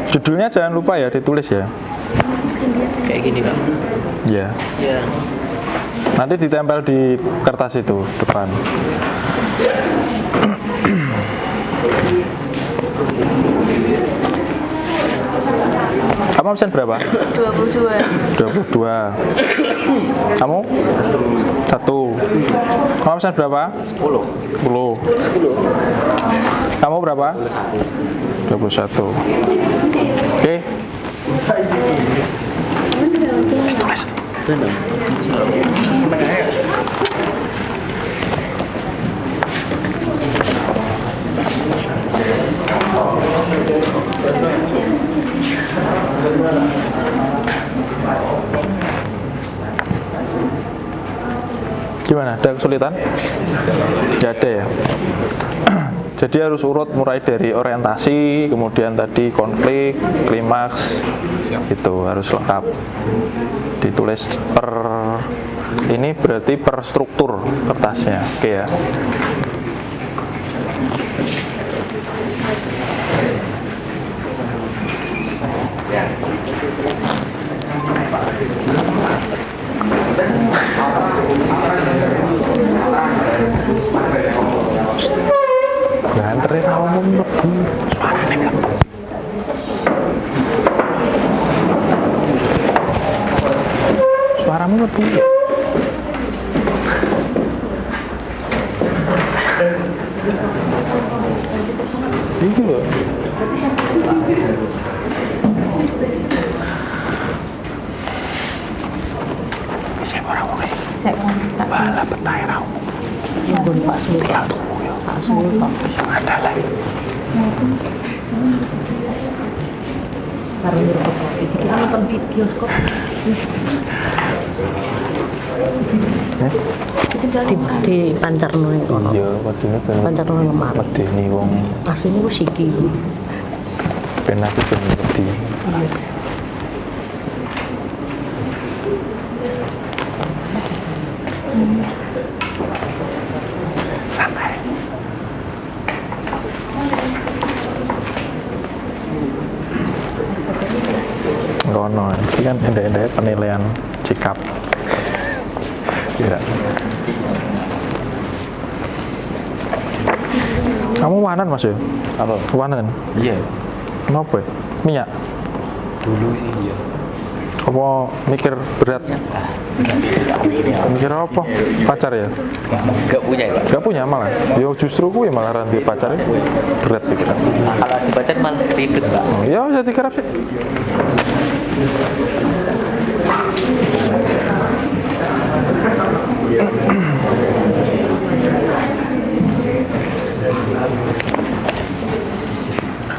Judulnya jangan lupa ya, ditulis ya. Kayak gini, Kak. Ya. Ya. Nanti ditempel di kertas itu depan. Kamu absen berapa? 22. 22. Kamu? 1. Kamu absen berapa? 10. 10. Kamu berapa? 21. Oke. Gimana? Ada kesulitan? Tidak ada ya. Jadi harus urut mulai dari orientasi, kemudian tadi konflik, klimaks, itu harus lengkap. Ditulis per ini berarti per struktur kertasnya, oke ya. Nganterin awakmu mlebu. Suarane mlebu. Suaramu mlebu. Iki lho. Saya ora wong iki. Saya bala petahe ra umum. Nggon Pak Suwi. Pak Suwi kok ada lagi. Baru kopi. Kita nonton bioskop. Di Pancarno itu. Iya, wedine ben. Pancarno lemah. Wedine wong asline ku siki. Ben aku ben wedi. Santai. Ngono, ini kan endek-endek penilaian sikap. Ya. Kamu wanan Mas ya? Apa? Wanan? Iya. Kenapa? Minyak? Dulu sih iya. Apa mikir berat? Mikir apa? Pacar ya? Gak punya ya, Pak? Gak punya malah. Yo justru gue malah ranti pacar berat pikiran. Kalau di pacar malah ribet, Pak. Ya jadi kerap sih.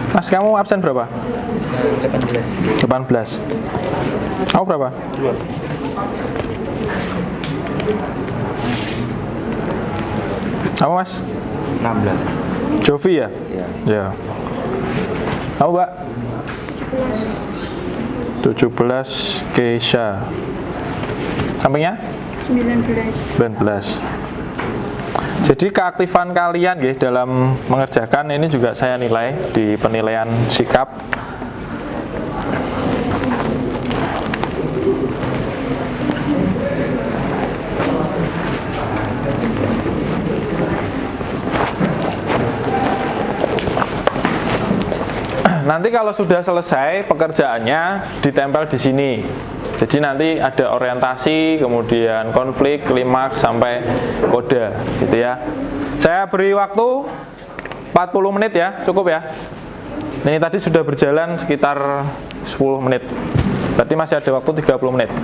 Mas, kamu absen berapa? 18. Kamu berapa? 2. Kamu Mas? 16. Jovi ya? Iya. Ya. Kamu Mbak? 17. Keisha. Sampingnya? 19. Jadi keaktifan kalian dalam mengerjakan ini juga saya nilai di penilaian sikap. Nanti kalau sudah selesai pekerjaannya ditempel di sini. Jadi nanti ada orientasi, kemudian konflik, klimaks, sampai kode, gitu ya. Saya beri waktu 40 menit ya, cukup ya. Ini tadi sudah berjalan sekitar 10 menit. Berarti masih ada waktu 30 menit.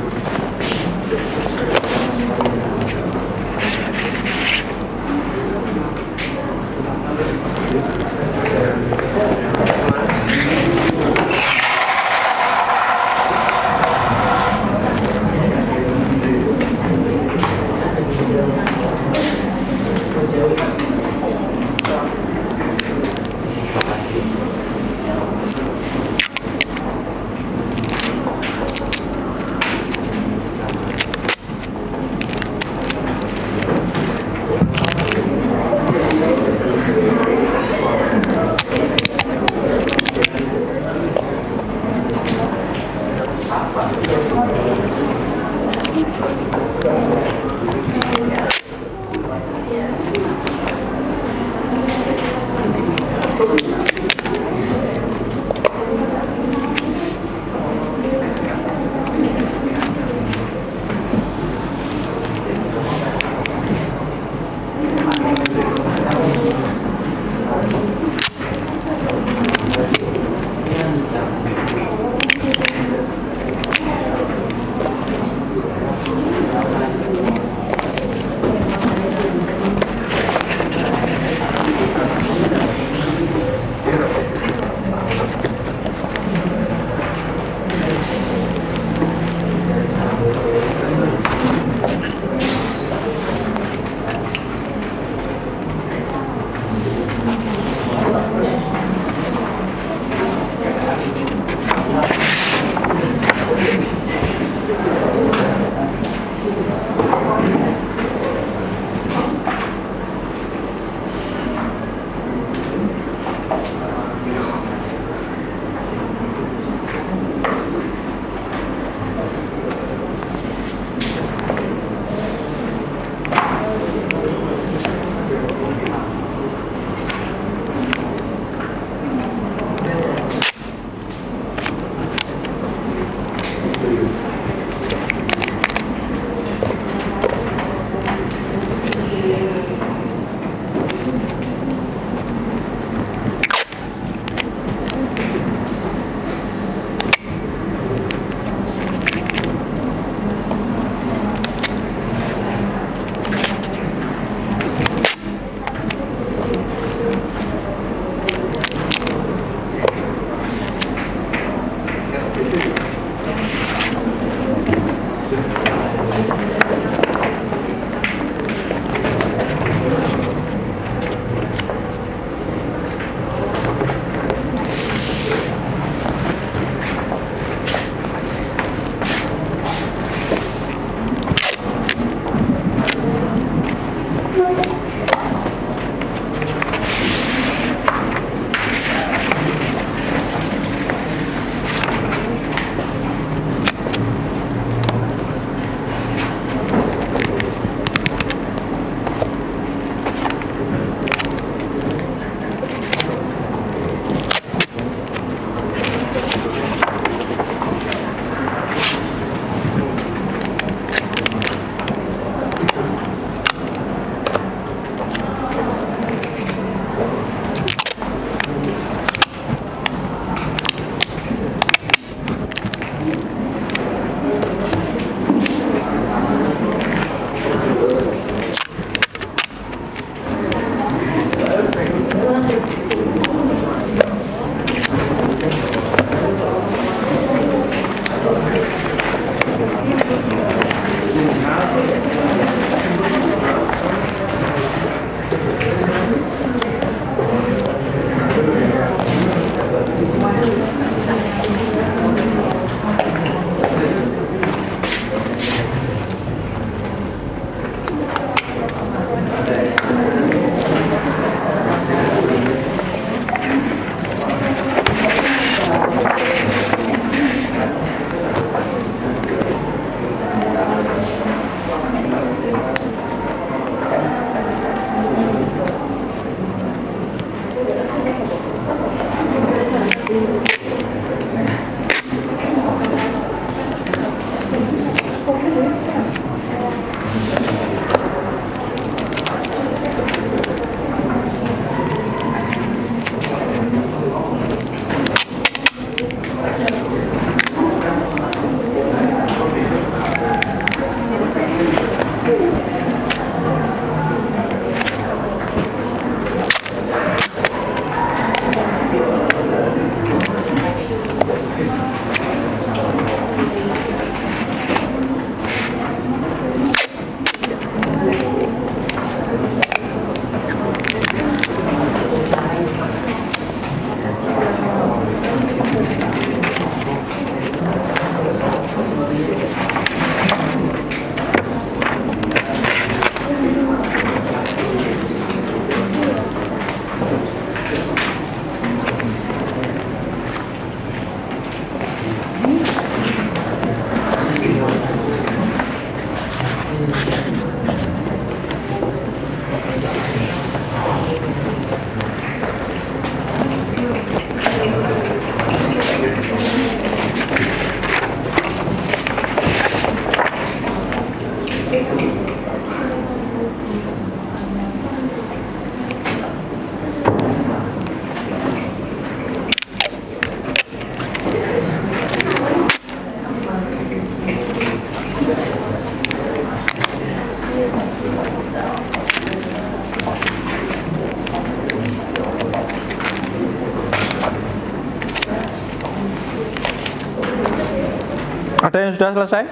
Ada yang sudah selesai?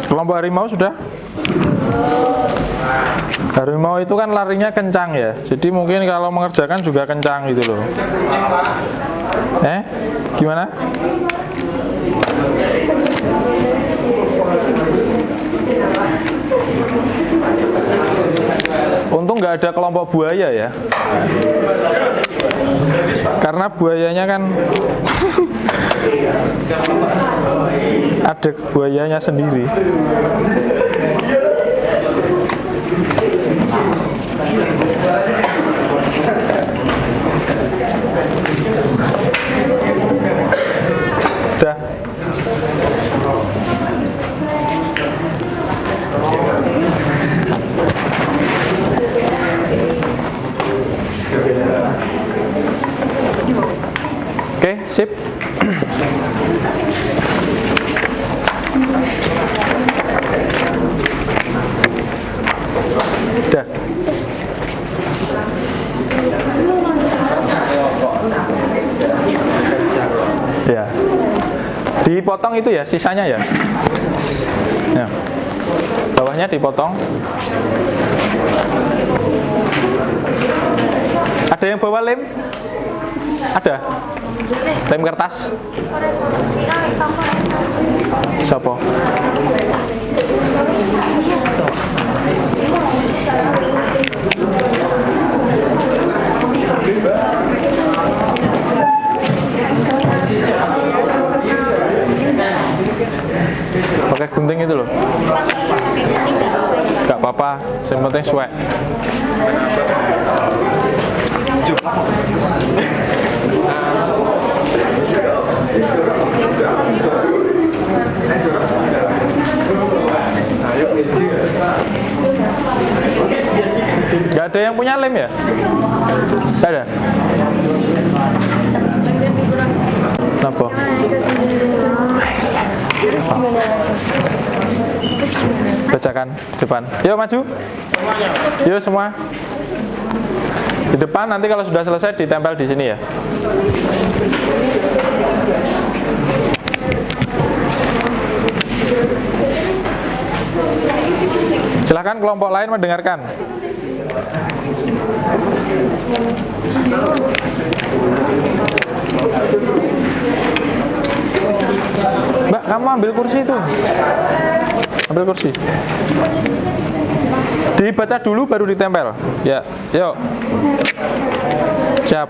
Kelompok harimau sudah? Harimau itu kan larinya kencang ya. Jadi mungkin kalau mengerjakan juga kencang gitu loh. Gimana? Untung nggak ada kelompok buaya ya. Karena buayanya kan ada buayanya sendiri. Udah. Oke, sip. Udah. Ya. Dipotong itu ya, sisanya ya. Ya. Bawahnya dipotong. Ada yang bawa lem? Ada? Lem kertas? Siapa? Pakai gunting itu loh. Gak apa-apa, yang penting suek. Gak ada yang punya lem ya? Gak ada? Kenapa? Bacakan depan. Yuk maju. Yuk semua. Di depan, nanti kalau sudah selesai ditempel di sini ya. Silakan kelompok lain mendengarkan. Mbak, kamu ambil kursi itu. Ambil kursi. Dibaca dulu baru ditempel. Ya, yuk. Siap.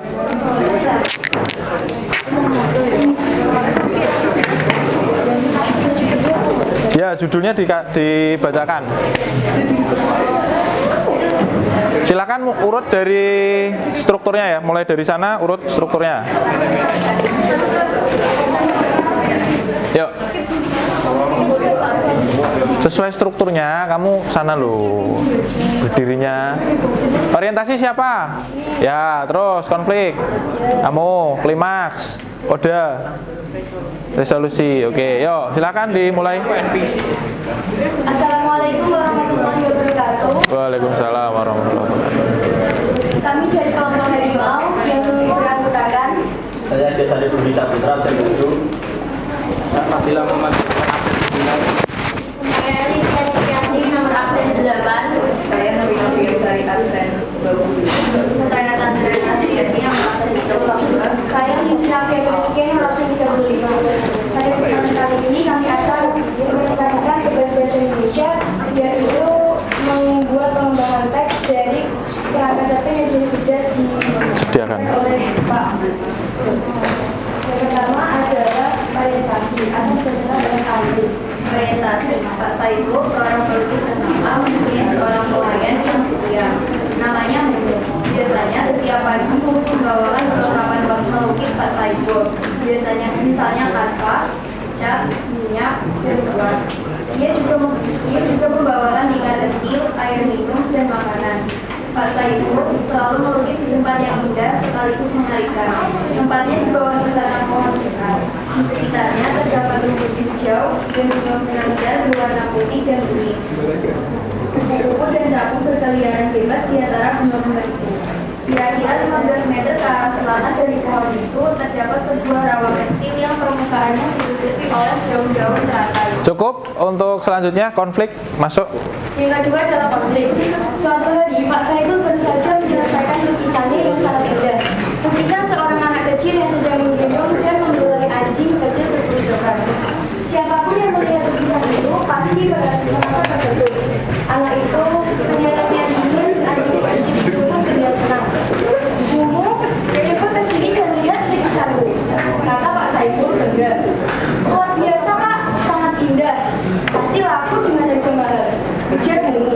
Ya, judulnya dibacakan. Silakan urut dari strukturnya ya, mulai dari sana urut strukturnya. Yuk. Sesuai strukturnya, kamu sana loh berdirinya. Orientasi siapa? Ya, terus konflik. Kamu, klimaks, kode, resolusi. Oke, yuk silakan dimulai. Assalamualaikum warahmatullahi wabarakatuh. Waalaikumsalam warahmatullahi wabarakatuh. Kami dari kelompok harimau yang beranggotakan Saya Desa Budi Saputra, saya Bandung. Apabila memasukkan saya Lisa Kriati nomor absen 8. Saya Nabila Firsari absen 20. Saya Tante Adriasi nomor absen 32. Saya Yusra Febreski nomor absen 35. Pada kesempatan kali ini kami akan menjelaskan tugas bahasa Indonesia, yaitu membuat pengembangan teks dari perangkat cerpen yang sudah Sediakan. oleh Pak. Yang pertama adalah orientasi atau berjalan dengan ahli. Orientasi, Pak Saiful, seorang pelukis ternama, mempunyai seorang pelayan yang setia. Namanya Memo. Biasanya setiap pagi membawakan perlengkapan melukis Pak Saiful. Biasanya misalnya kanvas, cat, minyak, dan kuas. Dia juga membawakan ikan kecil, air minum, dan makanan. Pak Saiful selalu melukis di tempat yang indah sekaligus mengerikan. Tempatnya di bawah sebatang pohon besar. Di sekitarnya terdapat rumput hijau yang dipenuhi dengan jas berwarna putih dan kuning. Kupu-kupu dan capung berkeliaran bebas di antara bunga-bunga itu. Kira-kira 15 meter ke arah selatan dari pohon itu terdapat sebuah rawa kecil yang permukaannya ditutupi oleh daun-daun teratai. Cukup untuk selanjutnya konflik masuk. Yang kedua adalah konflik. Suatu hari Pak Saiful baru saja menyelesaikan lukisannya yang sangat indah. Lukisan seorang anak kecil yang sedang menggendong dan membelai anjing kecil berkerucukan. Siapapun yang melihat lukisan itu pasti merasa tersentuh. Anak itu menyayatnya dingin, anjing itu pun terlihat senang. Bumu, cepat ke sini dan lihat lukisanmu, kata Pak Saiful bangga. Luar biasa Pak, sangat indah. Pasti laku dengan harga mahal, ujar Mumu.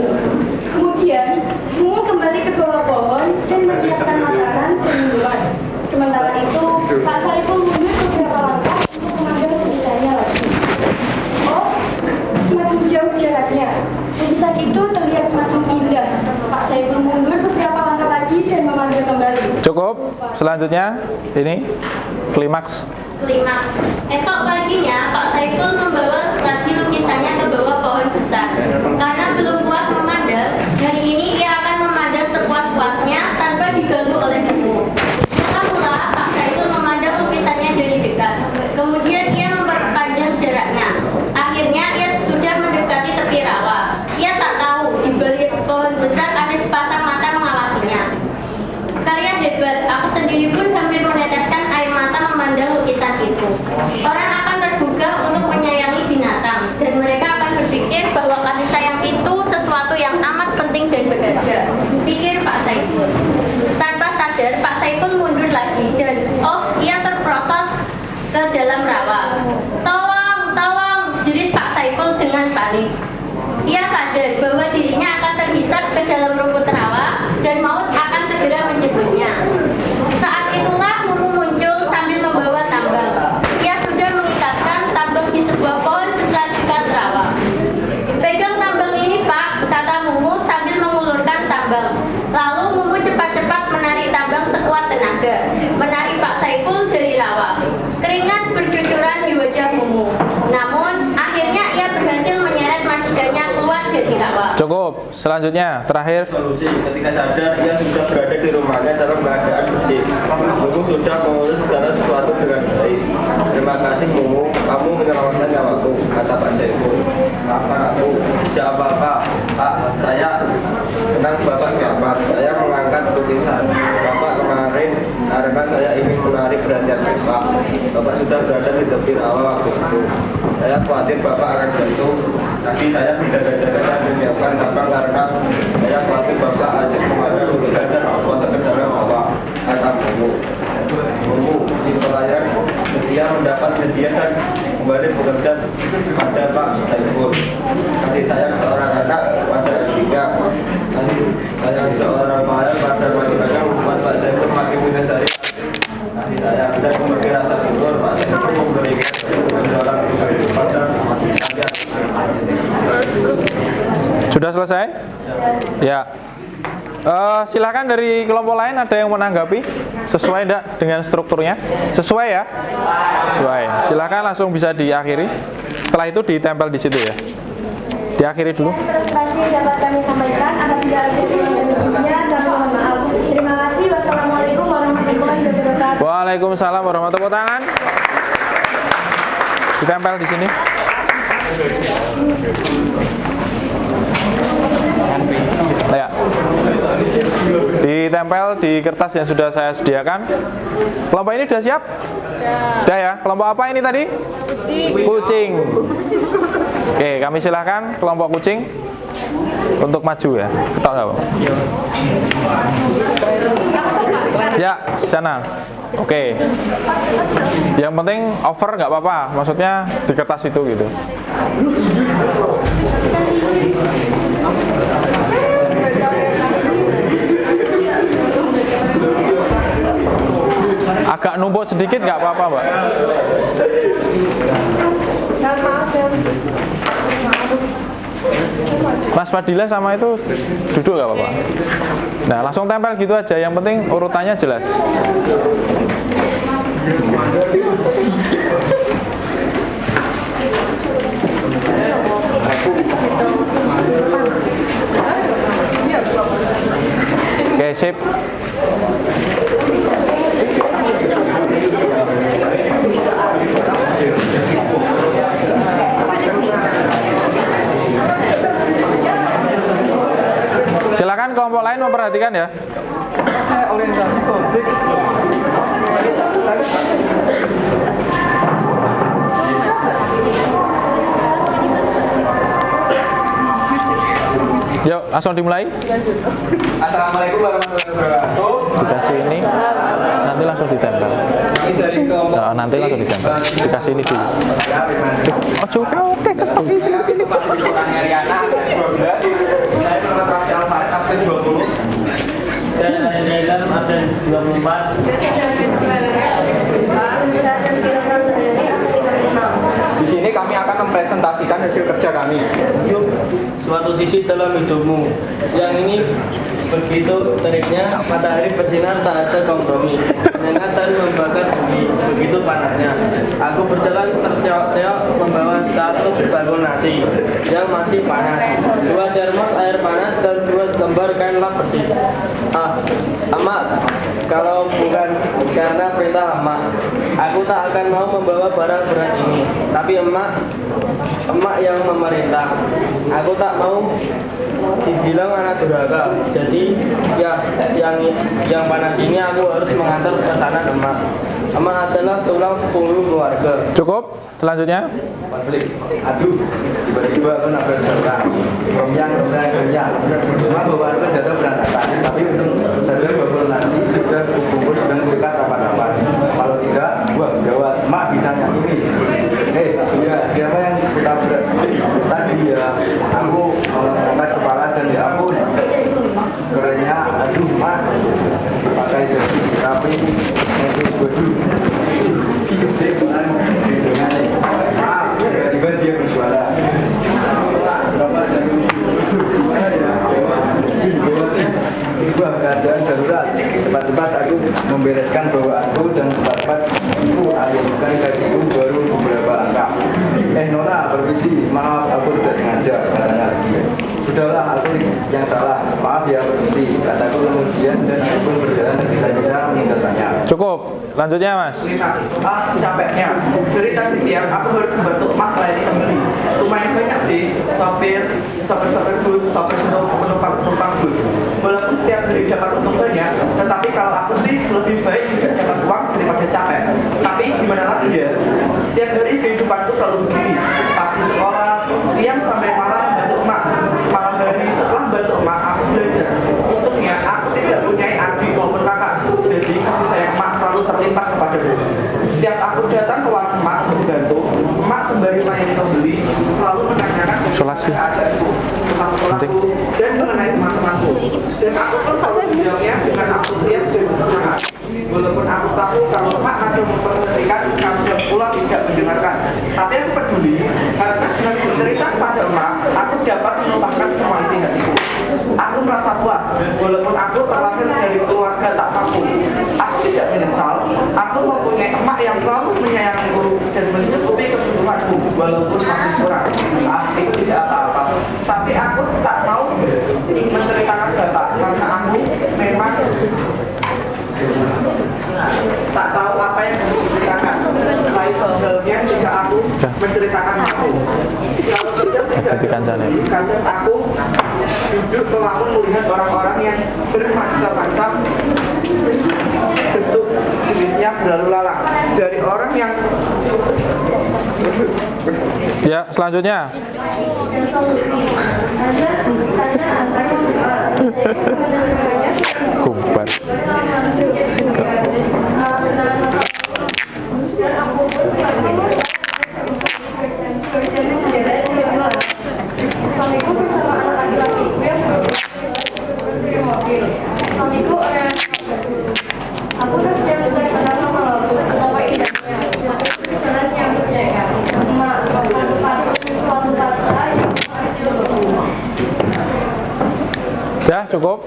Kemudian, Mumu kembali ke bawah pohon dan menyiapkan makanan dan minuman. Sementara itu, Pak Saiful mundur beberapa langkah untuk memandang lukisannya lagi. Oh, semakin jauh jaraknya. Lukisan itu terlihat semakin indah. Pak Saiful mundur beberapa langkah lagi dan memandang kembali. Cukup. Selanjutnya ini klimaks. Esok paginya Pak Saiful membawa lagi lukisannya ke bawah pohon besar. Karena belum puas memandang, hari ini ia akan memandang sepuas-puasnya tanpa diganggu oleh Mumu. Mula Pak Saiful memandang lukisannya dari dekat. Kemudian ia memperpanjang jaraknya. Akhirnya ia sudah mendekati tepi rawa. Ia tak tahu di balik pohon besar ada sepasang mata mengawasinya. Karya hebat, aku sendiri pun hampir meneteskan air mata memandang lukisan itu. Orang akan tergugah untuk menyayangi binatang, dan mereka akan berpikir bahwa kasih sayang itu sesuatu yang amat penting dan berharga, pikir Pak Saiful. Tanpa sadar, Pak Saiful mundur lagi dan ia terperosok ke dalam rawa. Tolong, tolong, jerit Pak Saiful dengan panik. Ia sadar bahwa dirinya akan terhisap ke dalam rumput rawa dan maut akan segera menjemputnya. Saat itulah Mumu muncul sambil membawa tambang. Ia sudah mengikatkan tambang di sebuah pohon besar dekat rawa. Pegang tambang ini Pak, kata Mumu sambil mengulurkan tambang. Lalu Mumu cepat-cepat menarik tambang sekuat tenaga, menarik Pak Saiful dari rawa. Keringat bercucuran di wajah Mumu. Namun akhirnya ia berhasil menyeret majikannya keluar dari rawa. Cukup. Selanjutnya terakhir. Solusi. Ketika sadar ia sudah berada di rumahnya dalam keadaan bersih. Mumu sudah mengurus segala sesuatu dengan baik. Terima kasih Mumu, kamu menyelamatkan nyawaku, kata Pak Saiful. Maafkan aku, tidak apa-apa Pak, saya tenang Bapak selamat. Saya mengangkat lukisan Bapak kemarin karena saya ingin menarik perhatian Pak. Bapak sudah berada di tepi rawa waktu itu. Saya khawatir Bapak akan jatuh. Tapi saya tidak jaga-jaga menyiapkan tambang karena saya khawatir Bapak ajak kemana lukisan dan kuasa ke dalam Bapak, kata Mumu. Mumu, si pelayan setia mendapat hadiah dan kembali bekerja pada Pak Saiful. Kasih sayang seorang anak pada adiknya, kasih sayang seorang pelayan pada majikannya membuat Pak Saiful makin menyadari kasih sayang dan memberi rasa syukur. Pak Saiful memberikan kebenaran pada majikannya. Sudah selesai? Ya. Silakan dari kelompok lain ada yang menanggapi sesuai enggak dengan strukturnya? Sesuai ya? Sesuai. Silakan langsung bisa diakhiri. Setelah itu ditempel di situ ya. Diakhiri dulu. Prestasi yang dapat kami sampaikan apabila ada kurang dan lebihnya kami mohon maaf. Terima kasih. Wassalamualaikum warahmatullahi wabarakatuh. Waalaikumsalam warahmatullahi wabarakatuh. Tangan. Ditempel di sini. Ya. Ditempel di kertas yang sudah saya sediakan. Kelompok ini sudah siap? Sudah ya. Kelompok apa ini tadi? Kucing. Oke, kami silahkan kelompok kucing untuk maju ya. Ketok nggak, Bang? Ya, sana. Oke. Yang penting over nggak apa-apa. Maksudnya di kertas itu gitu. Agak numpuk sedikit nggak apa-apa, Mbak. Mas Fadila sama itu duduk nggak apa-apa. Nah, langsung tempel gitu aja. Yang penting urutannya jelas. Oke, sip. Silakan kelompok lain memperhatikan ya. Saya orientasi konflik. Yuk, langsung dimulai. Assalamualaikum warahmatullahi wabarakatuh. Dikasih ini, nanti langsung ditempel. Nah, nanti langsung ditempel. Dikasih ini dulu. Oh, juga oke, ketok itu sini. Saya pernah praktik Al-Fatihah absen 20. Dan dalam absen 24. Di sini kami akan mempresentasikan hasil kerja kami. Yuk, suatu sisi dalam hidupmu. Yang ini begitu teriknya, matahari bersinar tak ada kompromi. Menyengat dan membakar bumi, begitu panasnya. Aku berjalan terceok-ceok membawa satu bagul nasi yang masih panas, 2 termos air panas dan 2 lembar kain lap bersih. Emak, kalau bukan karena perintah emak, aku tak akan mau membawa barang berat ini. Tapi emak yang memerintah. Aku tak mau dibilang anak durhaka. Jadi ya yang panas ini aku harus mengantar pesanan emak. Emak adalah tulang punggung keluarga. Cukup. Selanjutnya. Konflik. Aduh, tiba-tiba aku nabrak saudara. Goyang. Semua bawa aku jatuh berantakan. Tapi untung saja bawa nasi sudah kumpul dan kulkas rapat-rapat. Kalau tidak, wah gawat. Mak bisa nyanyi. Ya siapa yang kita berat? Tadi ya, aku angkat kepala dan ya ampun. Kerennya, aduh mak, pakai jas rapi, nanti baju. Maaf, tiba-tiba dia bersuara. Wah, keadaan darurat. Cepat-cepat aku membereskan bawaanku dan cepat-cepat aku ayunkan kakiku baru beberapa langkah. Nona, permisi, maaf aku tidak sengaja, katanya. Sudahlah, aku yang salah. Maaf ya, permisi, kataku kemudian dan aku pun berjalan tergesa-gesa meninggalkannya. Cukup. Lanjutnya, Mas. Capeknya. Dari tadi siang aku harus membantu emak melayani pembeli. Lumayan banyak sih, sopir bus, sopir penumpang bus. Walaupun setiap hari dapat untung banyak, tetapi kalau aku sih lebih baik tidak dapat uang daripada capek. Tapi gimana lagi ya? Setiap hari kehidupanku selalu begini. Pagi sekolah, siang sampai malam membantu emak. Malam hari setelah membantu emak, aku belajar. Untungnya aku tidak punya adik maupun kakak. Jadi kasih sayang emak selalu terlimpah kepadaku. Setiap aku datang ke warung emak untuk membantu, emak sembari melayani pembeli selalu menanyakan keadaanku, tentang sekolahku, dan mengenai teman-temanku. Dan aku pun selalu menjawabnya dengan antusias dan bersemangat. Walaupun aku tahu kalau emak hanya memperhatikan, kamu dan pula tidak mendengarkan. Tapi aku peduli karena dengan bercerita kepada emak, aku dapat melupakan semua isi hatiku. Aku merasa puas, walaupun aku terlahir dari keluarga tak mampu. Aku tidak menyesal, aku mempunyai emak yang selalu menyayangiku dan mencukupi kebutuhanku, walaupun masih kurang. Itu tidak apa-apa. Tapi aku tak mau menceritakan bapak karena aku memang tak tahu apa yang harus diceritakan. Lain halnya jika aku menceritakan aku. Kalau tidak kadang aku duduk melamun melihat orang-orang yang bermacam-macam bentuk jenisnya berlalu lalang. Dari orang yang Ya, selanjutnya. Kumpar. Suamiku bersama anak laki-lakiku yang suamiku orang aku kan siap berkenal sama lagu betapa indahnya sebenarnya yang berjaya emak suatu kata yang Ya, cukup.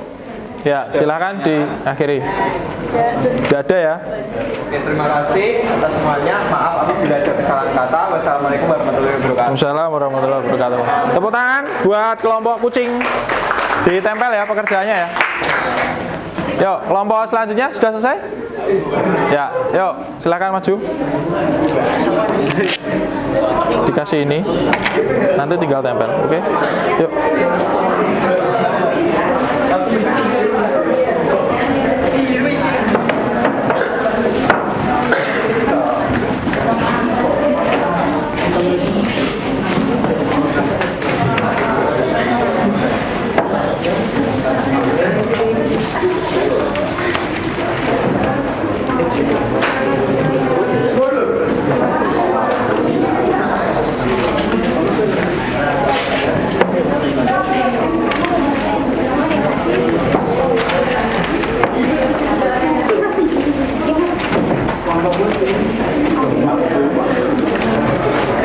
Ya, silakan diakhiri. Tidak ada ya. Oke, terima kasih atas semuanya. Maaf apabila ada kesalahan kata. Wassalamualaikum warahmatullahi wabarakatuh. Waalaikumsalam warahmatullahi wabarakatuh. Tepuk tangan buat kelompok kucing. Ditempel ya pekerjaannya ya. Yuk, kelompok selanjutnya sudah selesai? Ya, yuk, silakan maju. Dikasih ini, nanti tinggal tempel, oke? Yuk.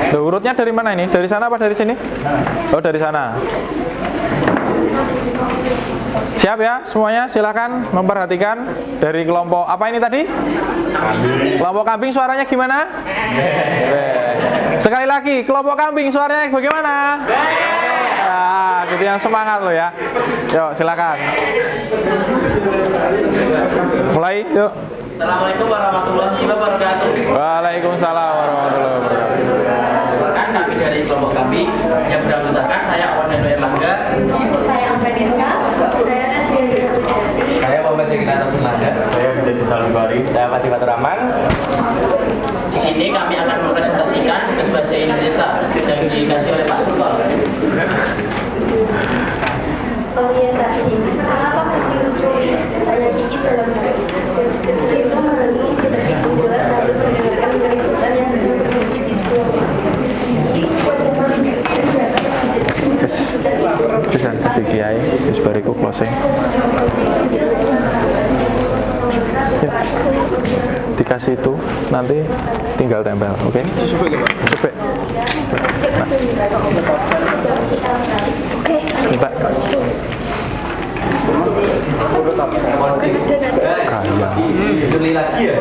Loh, urutnya dari mana ini? Dari sana apa dari sini? Oh, dari sana. Siap ya semuanya, silakan memperhatikan dari kelompok apa ini tadi? Kambing. Kelompok kambing suaranya gimana? Sekali lagi, kelompok kambing suaranya bagaimana? Nah, gitu yang semangat lo ya. Yuk, silakan. Mulai, yuk. Assalamualaikum warahmatullahi wabarakatuh. Waalaikumsalam warahmatullahi wabarakatuh. Kan kami dari kelompok kami yang beranggotakan saya Awan dan Erlangga. Saya Angga Deska. Saya Nasir. Saya Muhammad Zekinata Fulanda. Saya Budi Salubari. Saya Fatih Fatur Rahman. Di sini kami akan mempresentasikan tugas bahasa Indonesia yang dikasih oleh Pak Sultan. Orientasi. Kenapa mencuri tanya gigi dalam kecil itu melalui kita jelas harus mendengarkan keributan yang terjadi di Bisa kasih kiai, terus bariku closing. Ya. Dikasih itu, nanti tinggal tempel, oke? Cepet. Nah. Minta. Kaya. Beli lagi ya?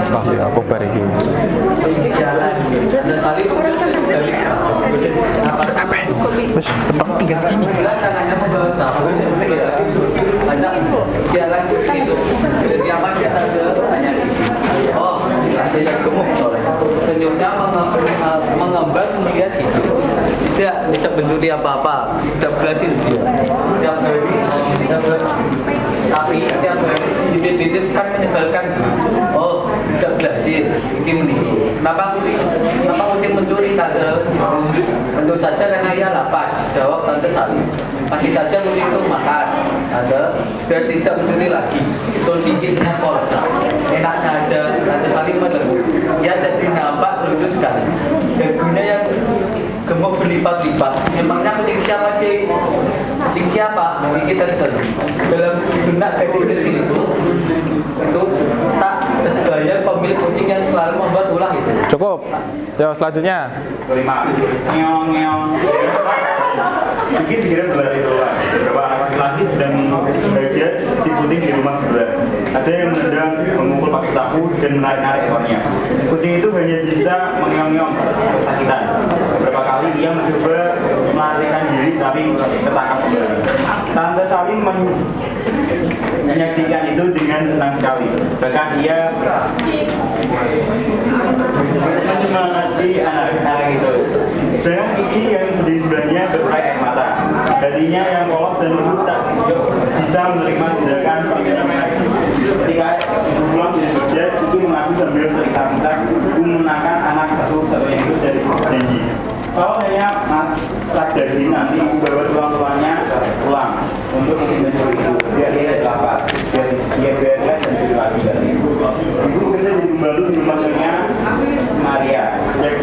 Stasi aku bariki. Terus petang tinggal segini. Jalan itu. Dari apa dia tanya. Oh, saya gemuk soalnya. Senyumnya mengembang melihat itu. Tidak mencuri apa-apa, tidak berhasil dia. Tiap hari, tapi tiap hari bibit-bibit kan menyebalkan. Oh, tidak berhasil. Ini kenapa kucing mencuri tante? Tentu saja karena ia lapar. Jawab tante Sali. Pasti saja kucing itu makan. Tante, biar tidak mencuri lagi. Itu bibit dengan kolak. Enak saja. Tante Sali menunggu. Ia jadi nampak lucu sekali. Dagunya yang gemuk berlipat-lipat. Memangnya kucing siapa sih? Kucing siapa? Ini kita dalam benak gadis kecil itu tak terbayang pemilik kucing yang selalu membuat ulah itu. Cukup. Yo, selanjutnya. Kelima. Ngeong. Bikin segera berlari keluar. Beberapa anak laki-laki sedang belajar si kucing di rumah sebelah. Ada yang menendang, memukul pakai sapu dan menarik-narik ekornya. Kucing itu hanya bisa mengeong-ngeong kesakitan. Beberapa kali ia mencoba melarikan diri tapi tertangkap kembali. Tante Salim menyaksikan itu dengan senang sekali. Bahkan ia menyemangati anak-anak itu. Sedang Kiki yang di sebelahnya berperai air mata. Hatinya yang polos dan lembut tak bisa menerima tindakan si fenomena itu. Ketika pulang dari kerja, Kiki mengaku sambil terisak-isak memenangkan anak satu-satunya itu dari janji. Kalau hanya masak daging nanti bawa tulang-tulangnya pulang untuk mencuri itu. Biar dia tidak lapar, biar dia biarkan dan tidur lagi dari ibu. Ibu bekerja di pembalut di rumahnya Maria. Sejak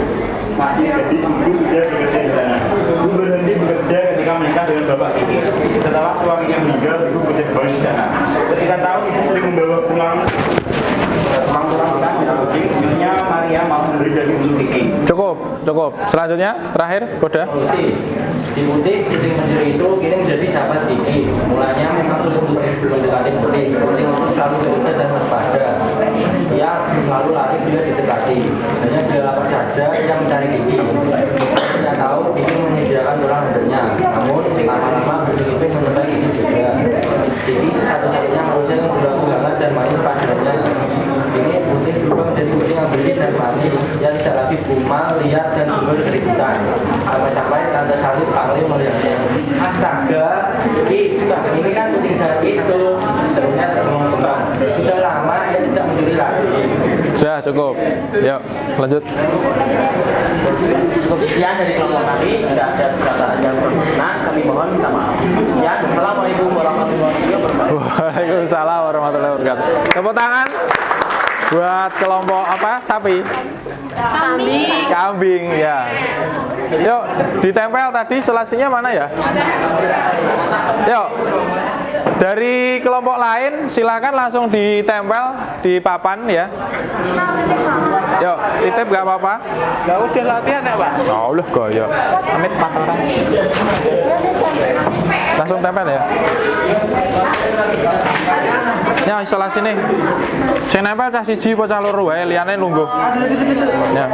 masih gadis, ibu sudah bekerja di sana. Ibu berhenti bekerja ketika menikah dengan bapak Kiki. Setelah suaminya meninggal, ibu bekerja kembali di sana. Ketika tahu ibu sering membawa pulang tulang-tulang kucing, ibunya Maria mau memberi daging untuk Kiki. Cukup. Selanjutnya, terakhir, Koda. Si Putih, kucing Mesir itu kini menjadi sahabat Kiki. Mulanya memang sulit untuk mendekati Putih. Kucing itu selalu curiga dan waspada. Ia selalu lari bila didekati. Hanya bila lapar saja ia mencari Kiki. Ia tahu Kiki menyediakan tulang untuknya. Namun lama-lama Jadi satu-satunya manusia yang berlaku hangat dan manis padanya. Ini putih berubah menjadi kucing yang bersih dan manis, yang tidak lagi kumal, liar dan sumber keributan. Sampai-sampai Tante Salih panggil melihatnya. Astaga, ini kan kucing saya itu. Sebenarnya terbang-terbang. Sudah lama dia tidak mencuri lagi. Sudah cukup. Yuk, lanjut. Cukup sekian dari kelompok kami. Tidak ada perkataan yang berkenan, kami mohon minta maaf. Ya, assalamualaikum warahmatullahi wabarakatuh. Waalaikumsalam warahmatullahi wabarakatuh. Tepuk tangan buat kelompok apa? Sapi? Kambing, ya. Yuk, ditempel tadi sulasinya mana ya? Yuk. Dari kelompok lain silakan langsung ditempel di papan ya. Yuk, titip gak apa-apa. Gak udah latihan ya, Pak? Oh, loh gaya. Amit patoran. Langsung tempel ya. Ya, isolasi nih. Sing nempel cah siji apa cah loro wae, liyane lungguh. Ya.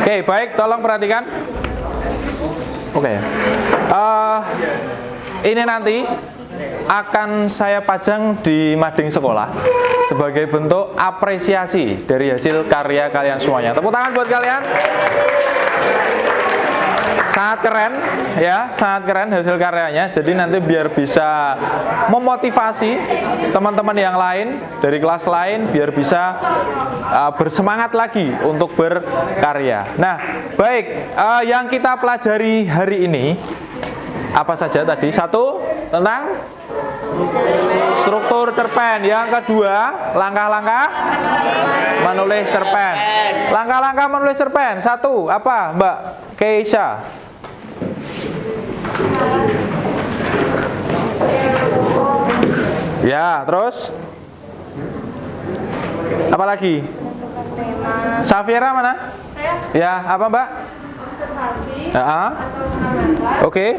Oke, baik, tolong perhatikan. Oke. Ini nanti akan saya pajang di mading sekolah sebagai bentuk apresiasi dari hasil karya kalian semuanya. Tepuk tangan buat kalian. Sangat keren ya, sangat keren hasil karyanya. Jadi nanti biar bisa memotivasi teman-teman yang lain dari kelas lain biar bisa bersemangat lagi untuk berkarya. Nah, baik, yang kita pelajari hari ini apa saja tadi? Satu, tentang struktur cerpen. Yang kedua, langkah-langkah menulis cerpen. Langkah-langkah menulis cerpen. Satu, apa, Mbak Keisha? Ya, terus apa lagi? Safira mana? Ya, apa Mbak? Oke.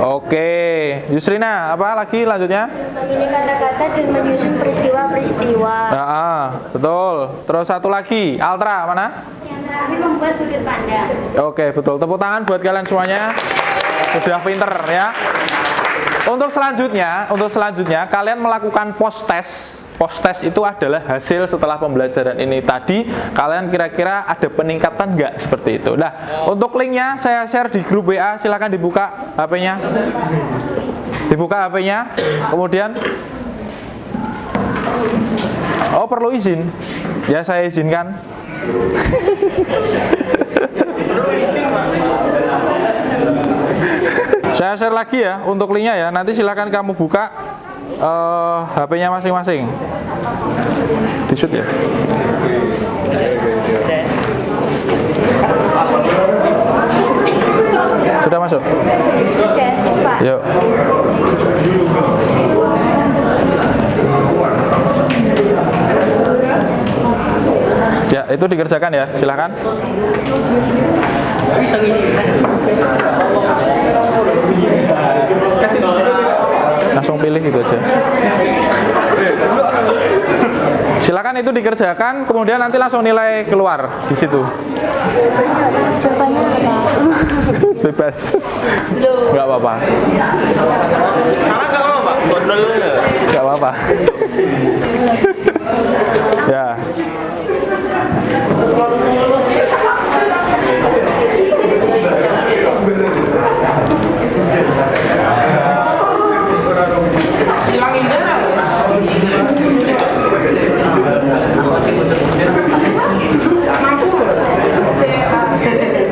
Oke, Yusrina, apa lagi lanjutnya? Memilih kata-kata dan menyusun peristiwa-peristiwa. Betul. Terus satu lagi, Altra mana? Yang terakhir membuat sudut pandang. Oke, betul. Tepuk tangan buat kalian semuanya. Sudah pinter ya. Untuk selanjutnya kalian melakukan post test. Post test itu adalah hasil setelah pembelajaran ini tadi. Kalian kira-kira ada peningkatan nggak seperti itu? Nah, untuk linknya saya share di grup WA. Silakan dibuka HP-nya. Dibuka HP-nya. Kemudian, oh perlu izin? Ya saya izinkan. Saya share lagi ya untuk linknya ya. Nanti silakan kamu buka HP-nya masing-masing. Di shoot ya. Yuk. Yuk. Ya, itu dikerjakan ya, silakan. Langsung pilih gitu aja. Silakan itu dikerjakan, kemudian nanti langsung nilai keluar di situ. Jawabannya apa? Bebas. Enggak apa-apa. Enggak apa-apa. Ya.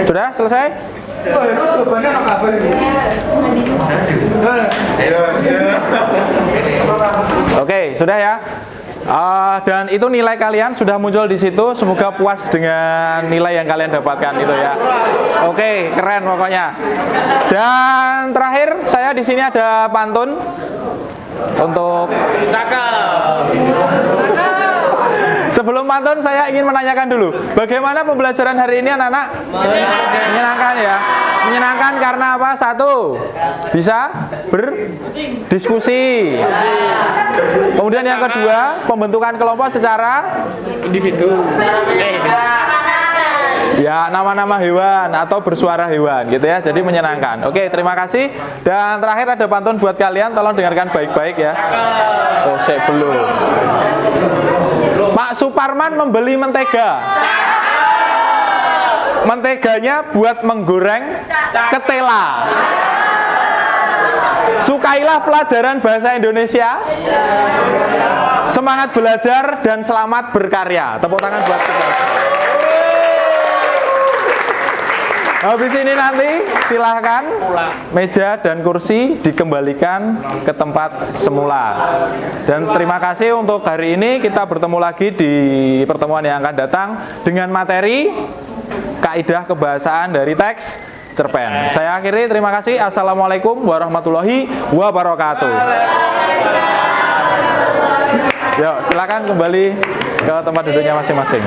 Sudah selesai? Oke, sudah ya. Dan itu nilai kalian sudah muncul di situ. Semoga puas dengan nilai yang kalian dapatkan itu ya. Oke, keren pokoknya. Dan terakhir, saya di sini ada pantun untuk Sebelum pantun saya ingin menanyakan dulu, bagaimana pembelajaran hari ini anak-anak? Menyenangkan ya? Menyenangkan karena apa? Satu, bisa berdiskusi. Kemudian yang kedua, pembentukan kelompok secara individu. Ya, nama-nama hewan atau bersuara hewan gitu ya. Jadi menyenangkan. Oke, terima kasih. Dan terakhir ada pantun buat kalian, tolong dengarkan baik-baik ya. Oh, saya belum. Pak Suparman membeli mentega. Menteganya buat menggoreng ketela. Sukailah pelajaran bahasa Indonesia. Semangat belajar dan selamat berkarya. Tepuk tangan buat kita. Habis ini nanti silahkan meja dan kursi dikembalikan ke tempat semula. Dan terima kasih untuk hari ini. Kita bertemu lagi di pertemuan yang akan datang dengan materi kaidah kebahasaan dari teks cerpen. Saya akhiri, terima kasih. Assalamualaikum warahmatullahi wabarakatuh. Yuk, silakan kembali ke tempat duduknya masing-masing.